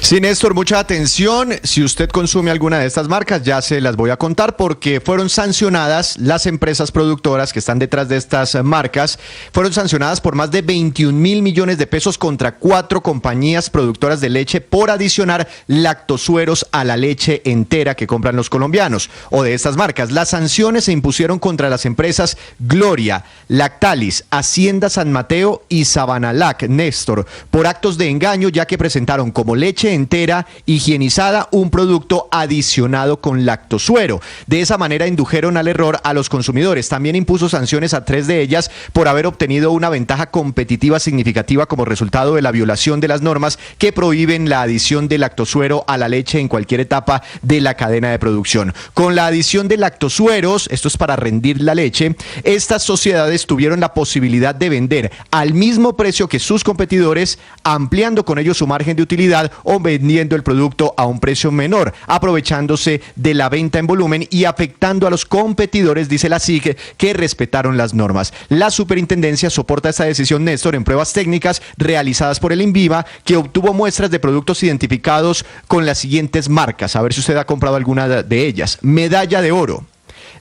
Sí, Néstor, mucha atención. Si usted consume alguna de estas marcas, ya se las voy a contar porque fueron sancionadas las empresas productoras que están detrás de estas marcas. Fueron sancionadas por más de 21 mil millones de pesos contra 4 compañías productoras de leche por adicionar lactosueros a la leche entera que compran los colombianos o de estas marcas. Las sanciones se impusieron contra las empresas Gloria, Lactalis, Hacienda San Mateo y Sabanalac, Néstor, por actos de engaño, ya que presentaron como leche entera higienizada un producto adicionado con lactosuero. De esa manera indujeron al error a los consumidores. También impuso sanciones a 3 de ellas por haber obtenido una ventaja competitiva significativa como resultado de la violación de las normas que prohíben la adición de lactosuero a la leche en cualquier etapa de la cadena de producción. Con la adición de lactosueros, esto es para rendir la leche, estas sociedades tuvieron la posibilidad de vender al mismo precio que sus competidores, ampliando con ello su margen de utilidad o vendiendo el producto a un precio menor, aprovechándose de la venta en volumen y afectando a los competidores, dice la SIC, que respetaron las normas. La superintendencia soporta esta decisión, Néstor, en pruebas técnicas realizadas por el INVIMA, que obtuvo muestras de productos identificados con las siguientes marcas. A ver si usted ha comprado alguna de ellas. Medalla de Oro,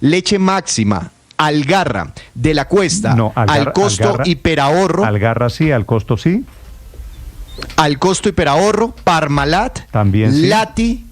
Leche Máxima, Algarra, De la Cuesta, Al Costo Hiperahorro. Algarra sí, Al Costo sí. Al Costo Hiperahorro, Parmalat, también sí. Lati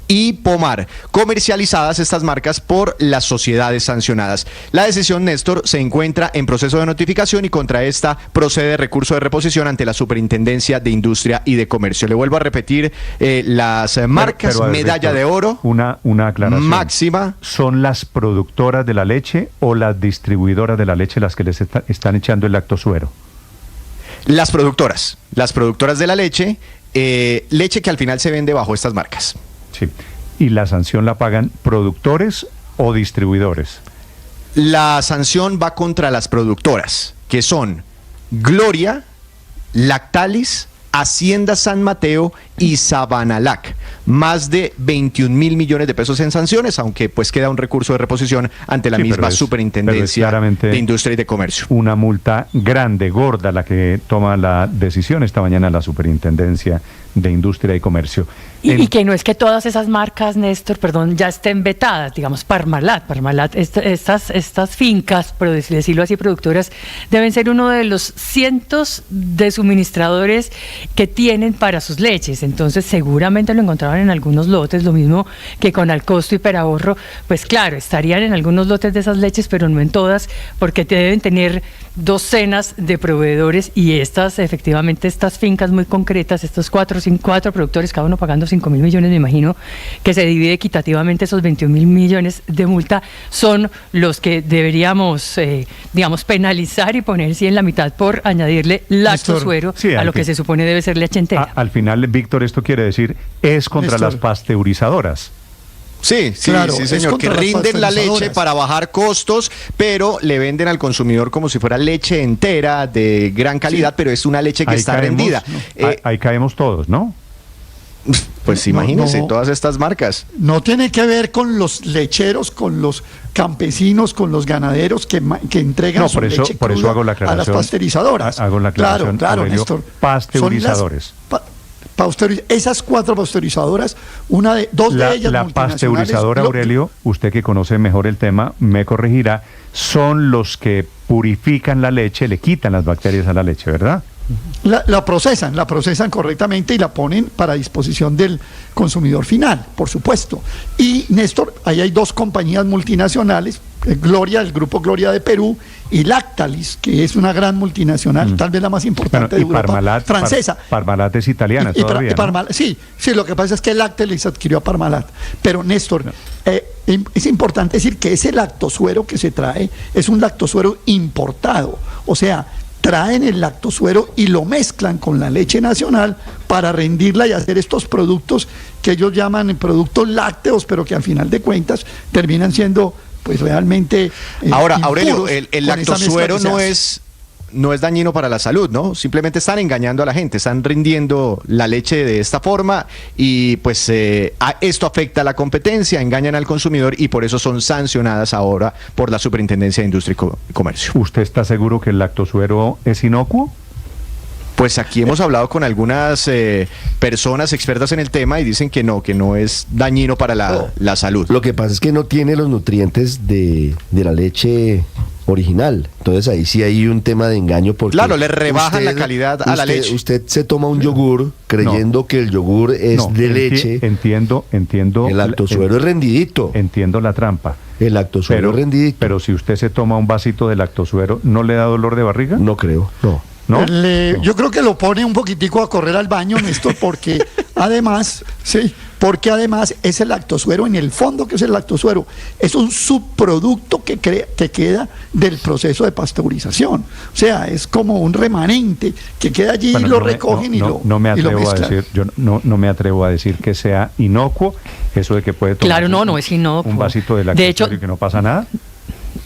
y Pomar, comercializadas estas marcas por las sociedades sancionadas. La decisión, Néstor, se encuentra en proceso de notificación y contra esta procede recurso de reposición ante la Superintendencia de Industria y de Comercio. Le vuelvo a repetir las marcas, pero Medalla de Oro, una aclaración. Máxima. ¿Son las productoras de la leche o las distribuidoras de la leche las que les están echando el lactosuero? Las productoras de la leche, leche que al final se vende bajo estas marcas. Sí. ¿Y la sanción la pagan productores o distribuidores? La sanción va contra las productoras, que son Gloria, Lactalis, Hacienda San Mateo y Sabanalac. Más de 21 mil millones de pesos en sanciones, aunque pues queda un recurso de reposición ante la misma Superintendencia de Industria y de Comercio. Una multa grande, gorda, la que toma la decisión esta mañana la Superintendencia de Industria y Comercio. Y que no es que todas esas marcas, Néstor, ya estén vetadas, digamos, Parmalat, estas fincas, por decirlo así, productoras, deben ser uno de los cientos de suministradores que tienen para sus leches. Entonces, seguramente lo encontraban en algunos lotes, lo mismo que con Al Costo Hiperahorro, pues claro, estarían en algunos lotes de esas leches, pero no en todas, porque deben tener docenas de proveedores y efectivamente, estas fincas muy concretas, estos cuatro productores, cada uno pagando 5 mil millones, me imagino, que se divide equitativamente esos 21 mil millones de multa, son los que deberíamos, penalizar y poner en la mitad por añadirle lactosuero a lo que se supone debe ser leche entera. Al final, Víctor, esto quiere decir, es contra las pasteurizadoras. Sí, Claro, sí, es señor, que contra las rinden la leche pasteurizadoras. para bajar costos, pero le venden al consumidor como si fuera leche entera de gran calidad, pero es una leche que está rendida. Ahí caemos todos, ¿no? Pues No, imagínense, no. todas estas marcas. No tiene que ver con los lecheros, con los campesinos, con los ganaderos que entregan No, su por eso, leche por eso cruda hago la aclaración. a las pasteurizadoras. Hago la aclaración, Claro, Aurelio, Néstor. pasteurizadores. Esas 4 pasteurizadoras, dos de ellas La multinacionales, pasteurizadora, Aurelio, usted que conoce mejor el tema, me corregirá, son los que purifican la leche, le quitan las bacterias a la leche, ¿verdad? La procesan correctamente y la ponen para disposición del consumidor final, por supuesto. Y Néstor, ahí hay 2 compañías multinacionales, Gloria, el grupo Gloria de Perú, y Lactalis, que es una gran multinacional, tal vez la más importante de Europa, Parmalat, francesa. Parmalat es italiana todavía, ¿no? Parmalat, sí, lo que pasa es que Lactalis adquirió a Parmalat. Pero Néstor, es importante decir que ese lactosuero que se trae es un lactosuero importado, o sea, traen el lactosuero y lo mezclan con la leche nacional para rendirla y hacer estos productos que ellos llaman productos lácteos, pero que al final de cuentas terminan siendo pues realmente Ahora, Aurelio, impuros el con esa mezcla lactosuero que se no hace. no es dañino para la salud, ¿no? Simplemente están engañando a la gente, están rindiendo la leche de esta forma y pues esto afecta a la competencia, engañan al consumidor y por eso son sancionadas ahora por la Superintendencia de Industria y Comercio. ¿Usted está seguro que el lactosuero es inocuo? Pues aquí hemos hablado con algunas personas expertas en el tema y dicen que no es dañino para la salud. Lo que pasa es que no tiene los nutrientes de la leche original. Entonces ahí sí hay un tema de engaño porque Claro, le rebajan la calidad a la leche. Usted se toma un yogur creyendo que el yogur es de leche. Entiendo. El lactosuero es rendidito. Entiendo la trampa. El lactosuero es rendidito. Pero si usted se toma un vasito de lactosuero, ¿no le da dolor de barriga? No creo, no. ¿No? Yo creo que lo pone un poquitico a correr al baño, Néstor, porque además ese lactosuero, en el fondo, ¿qué es el lactosuero? Es un subproducto que queda del proceso de pasteurización. O sea, es como un remanente que queda allí y lo recogen y lo mezclan. No me atrevo a decir que sea inocuo, eso de que puede tomar Claro, no es inocuo. un vasito de lactosuero y que no pasa nada.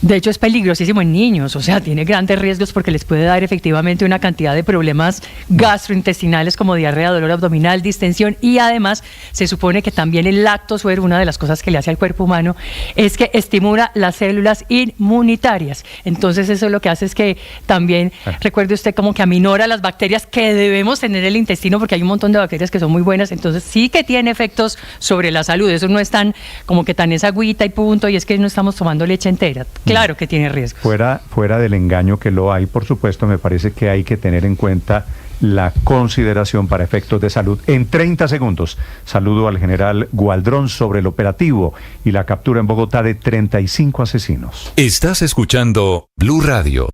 De hecho, es peligrosísimo en niños, o sea, tiene grandes riesgos porque les puede dar efectivamente una cantidad de problemas gastrointestinales como diarrea, dolor abdominal, distensión y además se supone que también el lactosuero, una de las cosas que le hace al cuerpo humano es que estimula las células inmunitarias. Entonces eso lo que hace es que también, recuerde usted, como que aminora las bacterias que debemos tener en el intestino porque hay un montón de bacterias que son muy buenas, entonces sí que tiene efectos sobre la salud. Eso no es tan como que tan esa agüita y punto y es que no estamos tomando leche entera. Claro que tiene riesgo. Fuera del engaño que lo hay, por supuesto, me parece que hay que tener en cuenta la consideración para efectos de salud. En 30 segundos, saludo al general Gualdrón sobre el operativo y la captura en Bogotá de 35 asesinos. Estás escuchando Blue Radio.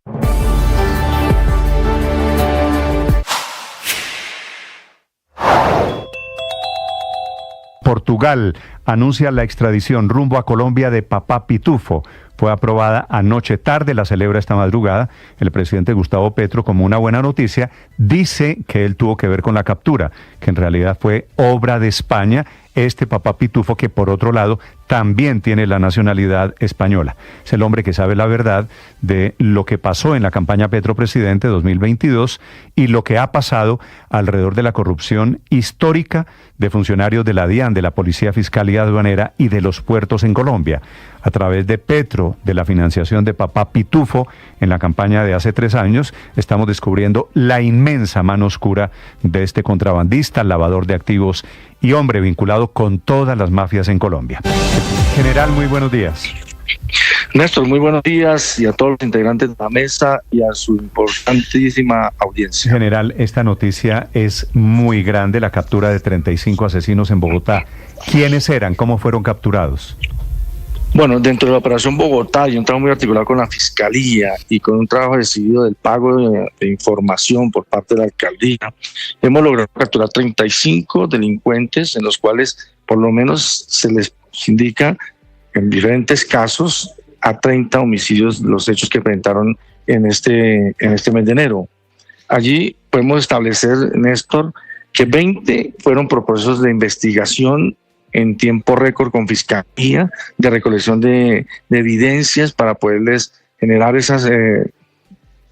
Portugal anuncia la extradición rumbo a Colombia de Papá Pitufo. Fue aprobada anoche tarde, la celebra esta madrugada. El presidente Gustavo Petro, como una buena noticia, dice que él tuvo que ver con la captura, que en realidad fue obra de España. Este Papá Pitufo, que por otro lado también tiene la nacionalidad española. Es el hombre que sabe la verdad de lo que pasó en la campaña Petro Presidente 2022 y lo que ha pasado alrededor de la corrupción histórica de funcionarios de la DIAN, de la Policía Fiscal y Aduanera y de los puertos en Colombia. A través de Petro, de la financiación de Papá Pitufo en la campaña de hace 3 años, estamos descubriendo la inmensa mano oscura de este contrabandista, lavador de activos y hombre vinculado con todas las mafias en Colombia. General, muy buenos días. Néstor, muy buenos días y a todos los integrantes de la mesa y a su importantísima audiencia. General, esta noticia es muy grande, la captura de 35 asesinos en Bogotá. ¿Quiénes eran? ¿Cómo fueron capturados? Bueno, dentro de la Operación Bogotá y un trabajo muy articulado con la Fiscalía y con un trabajo decidido del pago de información por parte de la Alcaldía, hemos logrado capturar 35 delincuentes en los cuales por lo menos se les indica en diferentes casos a 30 homicidios los hechos que presentaron en este mes de enero. Allí podemos establecer, Néstor, que 20 fueron por procesos de investigación en tiempo récord con Fiscalía de recolección de evidencias para poderles generar esas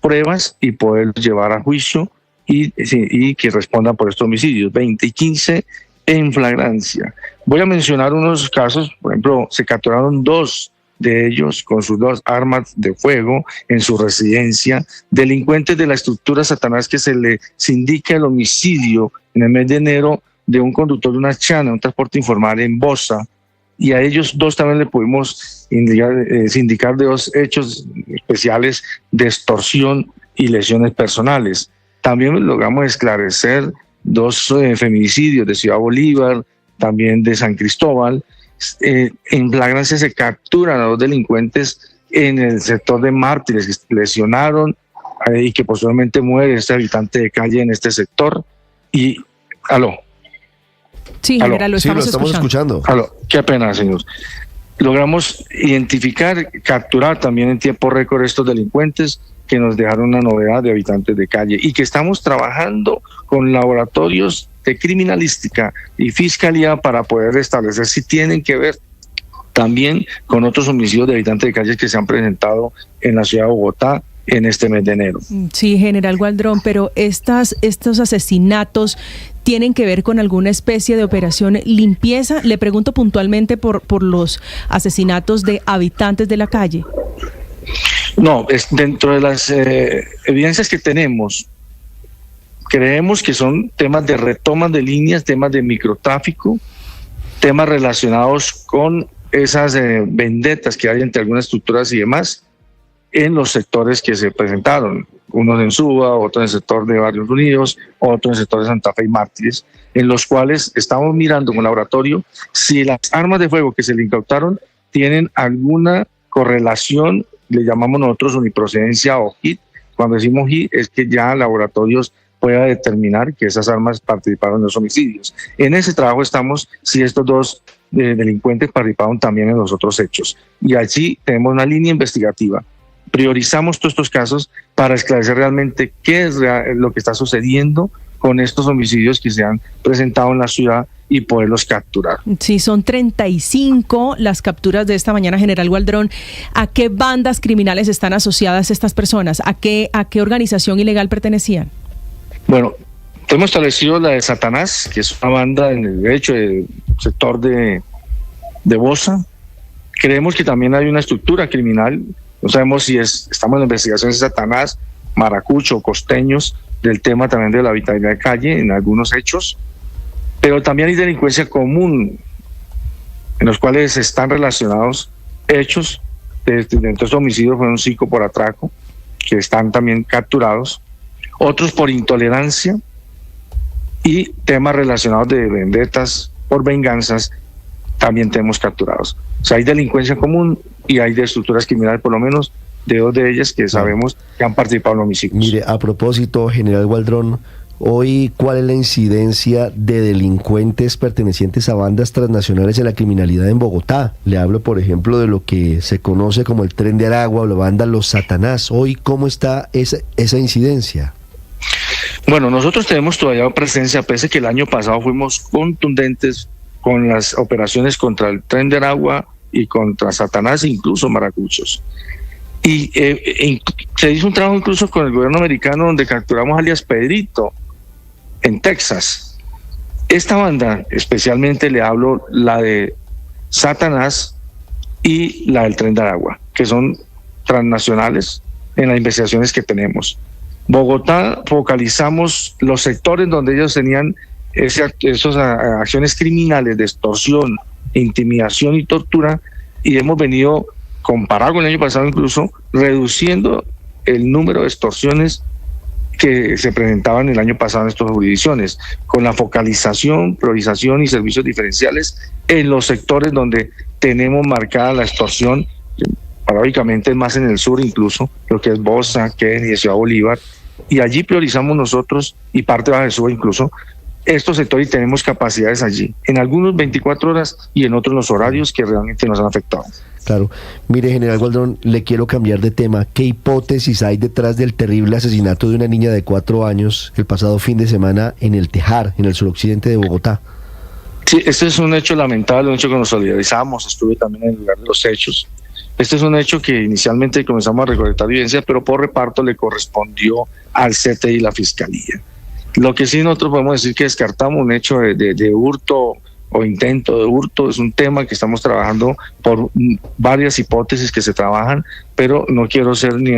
pruebas y poder llevar a juicio y que respondan por estos homicidios. 20 y 15 en flagrancia. Voy a mencionar unos casos, por ejemplo, se capturaron 2 de ellos con sus 2 armas de fuego en su residencia, delincuentes de la estructura Satanás que se les indica el homicidio en el mes de enero de un conductor de una chana, un transporte informal en Bosa, y a ellos 2 también le pudimos sindicar de 2 hechos especiales de extorsión y lesiones personales. También logramos esclarecer 2 feminicidios de Ciudad Bolívar, también de San Cristóbal. En flagrancia se capturan a 2 delincuentes en el sector de Mártires que lesionaron y que posteriormente muere este habitante de calle en este sector. Y, ¿aló? Sí, general, lo estamos escuchando. Aló, qué pena, señor. Logramos identificar, capturar también en tiempo récord estos delincuentes que nos dejaron una novedad de habitantes de calle y que estamos trabajando con laboratorios de criminalística y fiscalía para poder establecer si tienen que ver también con otros homicidios de habitantes de calle que se han presentado en la ciudad de Bogotá en este mes de enero. Sí, general Waldron, pero estos asesinatos tienen que ver con alguna especie de operación limpieza. Le pregunto puntualmente por los asesinatos de habitantes de la calle. No, es dentro de las evidencias que tenemos, creemos que son temas de retomas de líneas, temas de microtráfico, temas relacionados con esas vendetas que hay entre algunas estructuras y demás en los sectores que se presentaron, unos en Suba, otros en el sector de Barrios Unidos, otros en el sector de Santa Fe y Mártires, en los cuales estamos mirando con laboratorio si las armas de fuego que se le incautaron tienen alguna correlación, le llamamos nosotros uniprocedencia o HIT. Cuando decimos HIT es que ya laboratorios pueda determinar que esas armas participaron en los homicidios. En ese trabajo estamos si estos 2 delincuentes participaron también en los otros hechos. Y allí tenemos una línea investigativa. Priorizamos todos estos casos para esclarecer realmente qué es lo que está sucediendo con estos homicidios que se han presentado en la ciudad y poderlos capturar. Sí, son 35 las capturas de esta mañana, general Waldron. ¿A qué bandas criminales están asociadas estas personas? ¿A qué organización ilegal pertenecían? Bueno, hemos establecido la de Satanás, que es una banda en el derecho del sector de Bosa. Creemos que también hay una estructura criminal. No sabemos si estamos en la investigación de Satanás, Maracucho, costeños, del tema también de la habitabilidad de calle en algunos hechos. Pero también hay delincuencia común, en los cuales están relacionados hechos. Dentro de estos homicidios fueron 5 por atraco, que están también capturados. Otros por intolerancia y temas relacionados de vendetas por venganzas también tenemos capturados. O sea, hay delincuencia común y hay de estructuras criminales, por lo menos de 2 de ellas que sabemos que han participado en homicidios. Mire, a propósito, general Waldron, hoy, ¿cuál es la incidencia de delincuentes pertenecientes a bandas transnacionales en la criminalidad en Bogotá? Le hablo, por ejemplo, de lo que se conoce como el Tren de Aragua o la banda Los Satanás. Hoy, ¿cómo está esa incidencia? Bueno, nosotros tenemos todavía presencia, pese que el año pasado fuimos contundentes con las operaciones contra el Tren de Aragua y contra Satanás, incluso Maracuchos. Y se hizo un trabajo incluso con el gobierno americano donde capturamos alias Pedrito en Texas. Esta banda, especialmente le hablo la de Satanás y la del Tren de Aragua, que son transnacionales en las investigaciones que tenemos. Bogotá focalizamos los sectores donde ellos tenían esas acciones criminales de extorsión, intimidación y tortura, y hemos venido, comparado con el año pasado incluso, reduciendo el número de extorsiones que se presentaban el año pasado en estas jurisdicciones, con la focalización, priorización y servicios diferenciales en los sectores donde tenemos marcada la extorsión, paradójicamente más en el sur incluso, lo que es Bosa, Kennedy, Ciudad Bolívar, y allí priorizamos nosotros, y parte de Baja incluso, estos sectores, y tenemos capacidades allí, en algunos 24 horas y en otros los horarios que realmente nos han afectado. Claro. Mire, general Waldron, le quiero cambiar de tema. ¿Qué hipótesis hay detrás del terrible asesinato de una niña de 4 años el pasado fin de semana en El Tejar, en el suroccidente de Bogotá? Sí, este es un hecho lamentable, un hecho que nos solidarizamos, estuve también en el lugar de los hechos. Este es un hecho que inicialmente comenzamos a recolectar evidencia, pero por reparto le correspondió al CTI y la Fiscalía. Lo que sí nosotros podemos decir que descartamos un hecho de hurto o intento de hurto, es un tema que estamos trabajando por varias hipótesis que se trabajan, pero no quiero ser ni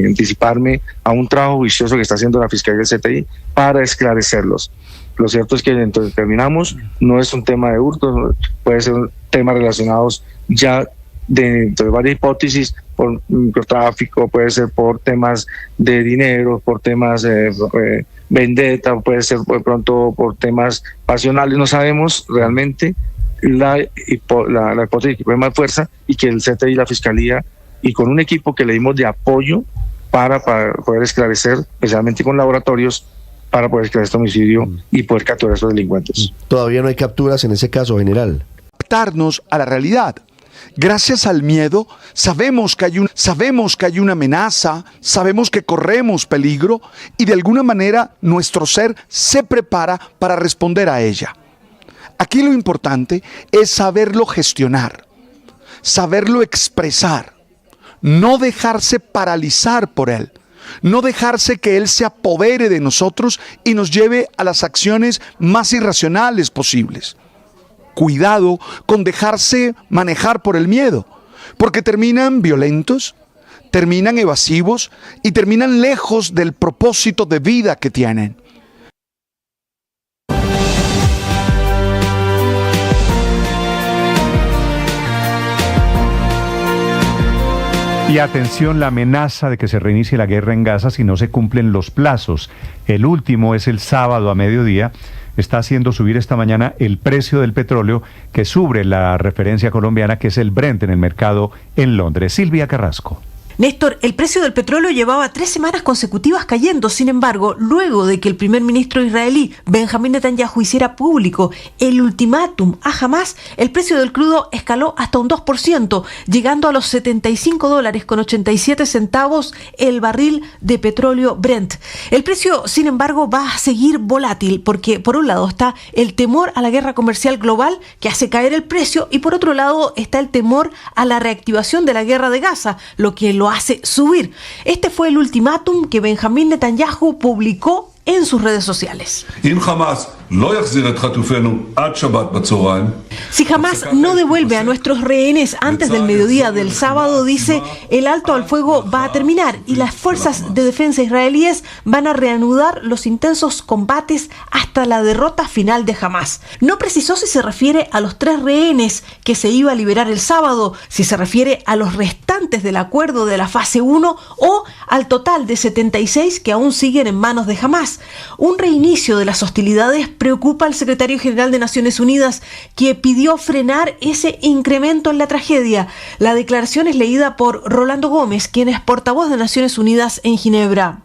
anticiparme a un trabajo juicioso que está haciendo la Fiscalía y el CTI para esclarecerlos. Lo cierto es que dentro de terminamos, no es un tema de hurto, puede ser temas relacionados ya dentro de varias hipótesis, por microtráfico, puede ser por temas de dinero, por temas de vendetta, puede ser de pronto por temas pasionales, no sabemos realmente la hipótesis que fue más fuerza y que el CTI y la Fiscalía, y con un equipo que le dimos de apoyo para poder esclarecer, especialmente con laboratorios, para poder esclarecer este homicidio y poder capturar a estos delincuentes. Todavía no hay capturas en ese caso, general. Adaptarnos a la realidad. Gracias al miedo, sabemos que hay una amenaza, sabemos que corremos peligro y de alguna manera nuestro ser se prepara para responder a ella. Aquí lo importante es saberlo gestionar, saberlo expresar, no dejarse paralizar por él. No dejarse que él se apodere de nosotros y nos lleve a las acciones más irracionales posibles. Cuidado con dejarse manejar por el miedo, porque terminan violentos, terminan evasivos y terminan lejos del propósito de vida que tienen. Y atención, la amenaza de que se reinicie la guerra en Gaza si no se cumplen los plazos. El último es el sábado a mediodía. Está haciendo subir esta mañana el precio del petróleo que sube la referencia colombiana, que es el Brent en el mercado en Londres. Silvia Carrasco. Néstor, el precio del petróleo llevaba 3 semanas consecutivas cayendo. Sin embargo, luego de que el primer ministro israelí Benjamín Netanyahu hiciera público el ultimátum a Hamás, el precio del crudo escaló hasta un 2%, llegando a los $75.87 el barril de petróleo Brent. El precio, sin embargo, va a seguir volátil porque, por un lado, está el temor a la guerra comercial global que hace caer el precio y, por otro lado, está el temor a la reactivación de la guerra de Gaza, lo que lo hace subir. Este fue el ultimátum que Benjamín Netanyahu publicó en sus redes sociales. Si Hamás no devuelve a nuestros rehenes antes del mediodía del sábado, dice, el alto al fuego va a terminar y las fuerzas de defensa israelíes van a reanudar los intensos combates hasta la derrota final de Hamás. No precisó si se refiere a los 3 rehenes que se iba a liberar el sábado, si se refiere a los restantes del acuerdo de la fase 1 o al total de 76 que aún siguen en manos de Hamás. Un reinicio de las hostilidades preocupa al secretario general de Naciones Unidas, que pidió frenar ese incremento en la tragedia. La declaración es leída por Rolando Gómez, quien es portavoz de Naciones Unidas en Ginebra.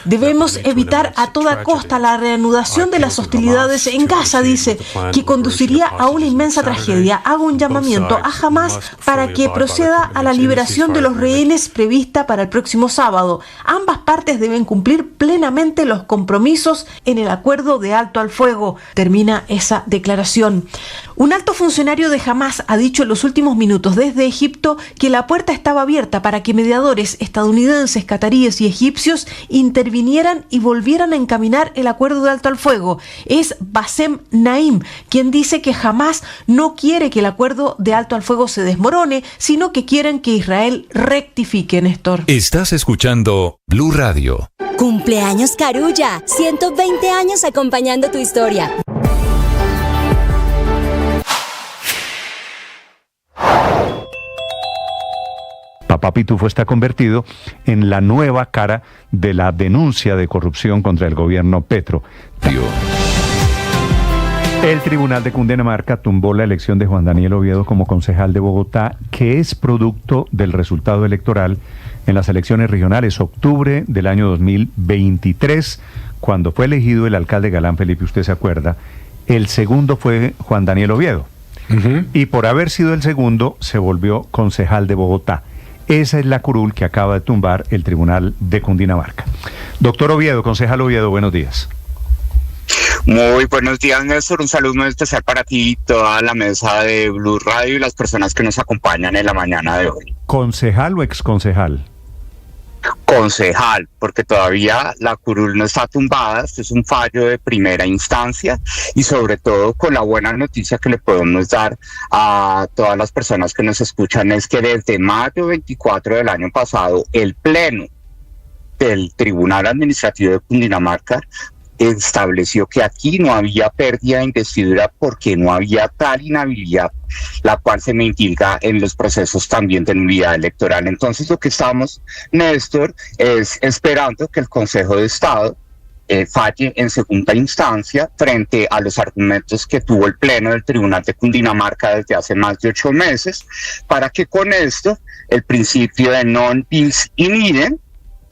Debemos evitar a toda costa la reanudación de las hostilidades en Gaza, dice, que conduciría a una inmensa tragedia. Hago un llamamiento a Hamás para que proceda a la liberación de los rehenes prevista para el próximo sábado. Ambas partes deben cumplir plenamente los compromisos en el acuerdo de alto al fuego. Termina esa declaración. Un alto funcionario de Hamás ha dicho en los últimos minutos desde Egipto que la puerta estaba abierta para que mediadores estadounidenses, cataríes y egipcios intervinieran y volvieran a encaminar el acuerdo de alto al fuego. Es Bassem Naim quien dice que Hamás no quiere que el acuerdo de alto al fuego se desmorone, sino que quieren que Israel rectifique, Néstor. Estás escuchando Blue Radio. Cumpleaños Carulla, 120 años acompañando tu historia. Papá Pitufo está convertido en la nueva cara de la denuncia de corrupción contra el gobierno Petro. El Tribunal de Cundinamarca tumbó la elección de Juan Daniel Oviedo como concejal de Bogotá, que es producto del resultado electoral en las elecciones regionales, octubre del año 2023, cuando fue elegido el alcalde Galán Felipe, usted se acuerda. El segundo fue Juan Daniel Oviedo. Y por haber sido el segundo, se volvió concejal de Bogotá. Esa es la curul que acaba de tumbar el Tribunal de Cundinamarca. Doctor Oviedo, concejal Oviedo, buenos días. Muy buenos días, Néstor. Un saludo muy especial para ti, toda la mesa de Blue Radio y las personas que nos acompañan en la mañana de hoy. ¿Concejal o exconcejal? Concejal, porque todavía la curul no está tumbada. Este es un fallo de primera instancia y sobre todo con la buena noticia que le podemos dar a todas las personas que nos escuchan es que desde mayo 24 del año pasado el Pleno del Tribunal Administrativo de Cundinamarca estableció que aquí no había pérdida de investidura porque no había tal inhabilidad, la cual se mitiga en los procesos también de nulidad electoral. Entonces lo que estamos, Néstor, es esperando que el Consejo de Estado falle en segunda instancia frente a los argumentos que tuvo el Pleno del Tribunal de Cundinamarca desde hace más de 8 meses, para que con esto el principio de non bis in idem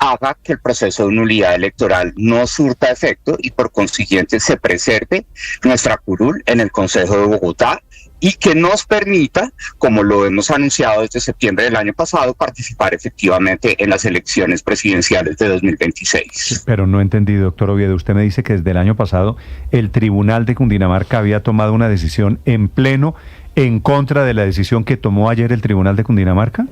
haga que el proceso de nulidad electoral no surta efecto y por consiguiente se preserve nuestra curul en el Consejo de Bogotá y que nos permita, como lo hemos anunciado desde septiembre del año pasado, participar efectivamente en las elecciones presidenciales de 2026. Pero no entendí, doctor Oviedo. Usted me dice que desde el año pasado el Tribunal de Cundinamarca había tomado una decisión en pleno en contra de la decisión que tomó ayer el Tribunal de Cundinamarca.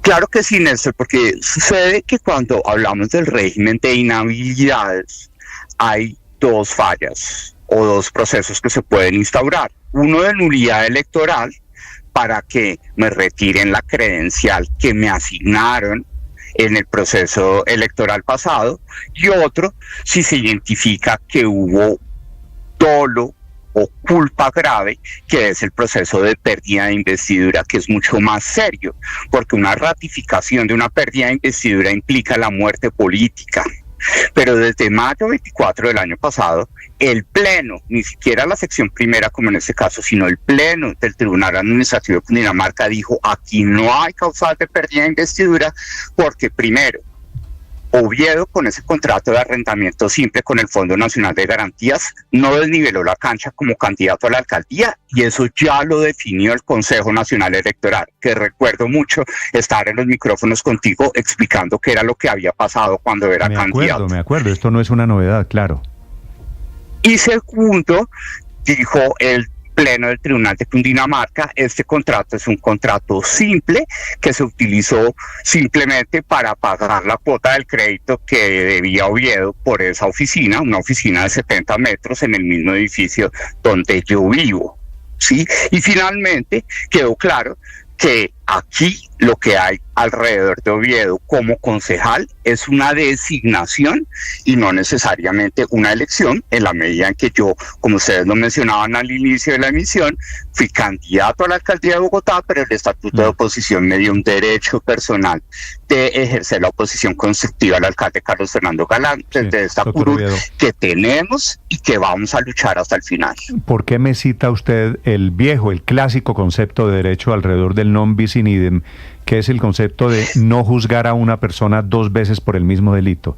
Claro que sí, Néstor, porque sucede que cuando hablamos del régimen de inhabilidades hay dos fallas o dos procesos que se pueden instaurar. Uno de nulidad electoral para que me retiren la credencial que me asignaron en el proceso electoral pasado y otro si se identifica que hubo dolo o culpa grave, que es el proceso de pérdida de investidura, que es mucho más serio, porque una ratificación de una pérdida de investidura implica la muerte política. Pero desde mayo 24 del año pasado, el Pleno, ni siquiera la sección primera como en este caso, sino el Pleno del Tribunal Administrativo de Cundinamarca dijo, aquí no hay causal de pérdida de investidura, porque primero, Oviedo, con ese contrato de arrendamiento simple con el Fondo Nacional de Garantías, no desniveló la cancha como candidato a la alcaldía y eso ya lo definió el Consejo Nacional Electoral, que recuerdo mucho estar en los micrófonos contigo explicando qué era lo que había pasado cuando era candidato. Me acuerdo, esto no es una novedad, claro. Y segundo, dijo el Pleno del Tribunal de Cundinamarca, este contrato es un contrato simple que se utilizó simplemente para pagar la cuota del crédito que debía Oviedo por esa oficina, una oficina de 70 metros en el mismo edificio donde yo vivo, ¿sí? Y finalmente quedó claro que aquí lo que hay alrededor de Oviedo como concejal es una designación y no necesariamente una elección, en la medida en que yo, como ustedes lo mencionaban al inicio de la emisión, fui candidato a la alcaldía de Bogotá, pero el estatuto de oposición me dio un derecho personal de ejercer la oposición constructiva al alcalde Carlos Fernando Galán desde esta curul que tenemos y que vamos a luchar hasta el final. ¿Por qué me cita usted el viejo, el clásico concepto de derecho alrededor del non bis in idem, que es el concepto de no juzgar a una persona 2 veces por el mismo delito?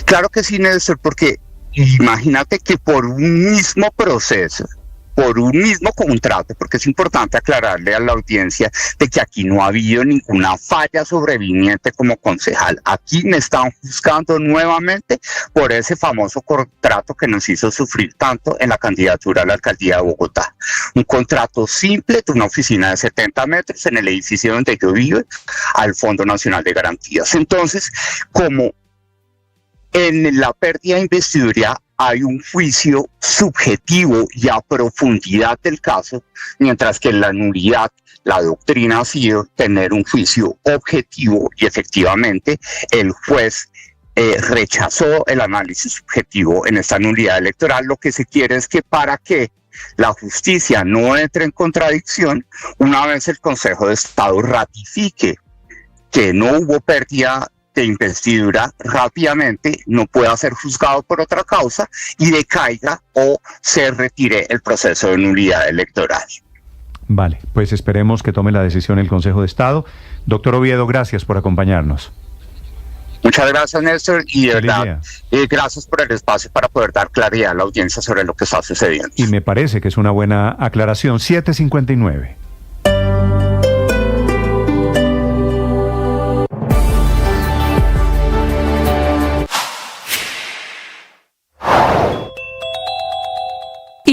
Claro que sí, Néstor, porque imagínate que por un mismo proceso, por un mismo contrato, porque es importante aclararle a la audiencia de que aquí no ha habido ninguna falla sobreviniente como concejal. Aquí me están juzgando nuevamente por ese famoso contrato que nos hizo sufrir tanto en la candidatura a la alcaldía de Bogotá. Un contrato simple de una oficina de 70 metros en el edificio donde yo vivo, al Fondo Nacional de Garantías. Entonces, como en la pérdida de investidura hay un juicio subjetivo y a profundidad del caso, mientras que en la nulidad la doctrina ha sido tener un juicio objetivo y efectivamente el juez rechazó el análisis subjetivo en esta nulidad electoral. Lo que se quiere es que para que la justicia no entre en contradicción, una vez el Consejo de Estado ratifique que no hubo pérdida de investidura, rápidamente no pueda ser juzgado por otra causa y decaiga o se retire el proceso de nulidad electoral. Vale, pues esperemos que tome la decisión el Consejo de Estado. Doctor Oviedo, gracias por acompañarnos. Muchas gracias, Néstor, y de verdad, gracias por el espacio para poder dar claridad a la audiencia sobre lo que está sucediendo. Y me parece que es una buena aclaración. 7:59.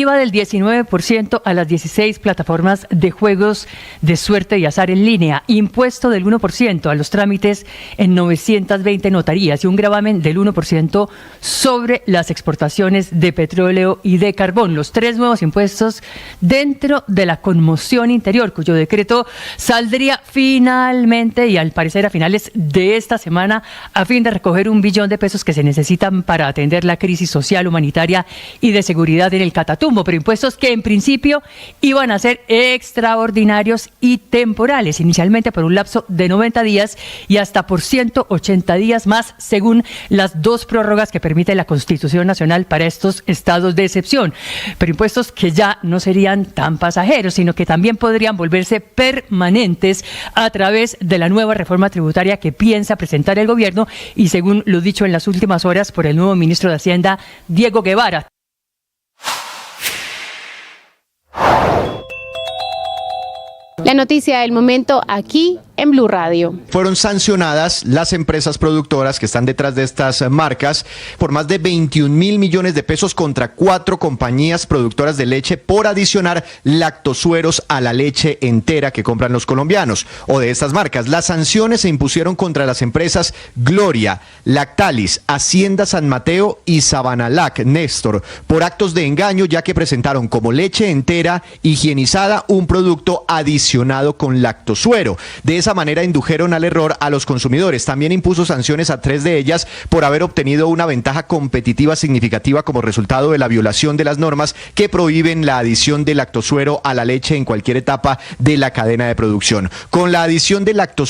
IVA del 19% a las 16 plataformas de juegos de suerte y azar en línea, impuesto del 1% a los trámites en 920 notarías y un gravamen del 1% sobre las exportaciones de petróleo y de carbón. Los 3 nuevos impuestos dentro de la conmoción interior, cuyo decreto saldría finalmente y al parecer a finales de esta semana a fin de recoger $1 billón que se necesitan para atender la crisis social, humanitaria y de seguridad en el Catatumbo, pero impuestos que en principio iban a ser extraordinarios y temporales, inicialmente por un lapso de 90 días y hasta por 180 días más, según las 2 prórrogas que permite la Constitución Nacional para estos estados de excepción, pero impuestos que ya no serían tan pasajeros, sino que también podrían volverse permanentes a través de la nueva reforma tributaria que piensa presentar el gobierno y según lo dicho en las últimas horas por el nuevo ministro de Hacienda, Diego Guevara. La noticia del momento aquí en Blue Radio. Fueron sancionadas las empresas productoras que están detrás de estas marcas por más de 21.000 millones de pesos contra 4 compañías productoras de leche por adicionar lactosueros a la leche entera que compran los colombianos o de estas marcas. Las sanciones se impusieron contra las empresas Gloria, Lactalis, Hacienda San Mateo y Sabanalac, Néstor, por actos de engaño, ya que presentaron como leche entera higienizada un producto adicionado con lactosuero. De esa manera indujeron al error a los consumidores. También impuso sanciones a 3 de ellas por haber obtenido una ventaja competitiva significativa como resultado de la violación de las normas que prohíben la adición de lactosuero a la leche en cualquier etapa de la cadena de producción. Con la adición de lactosuero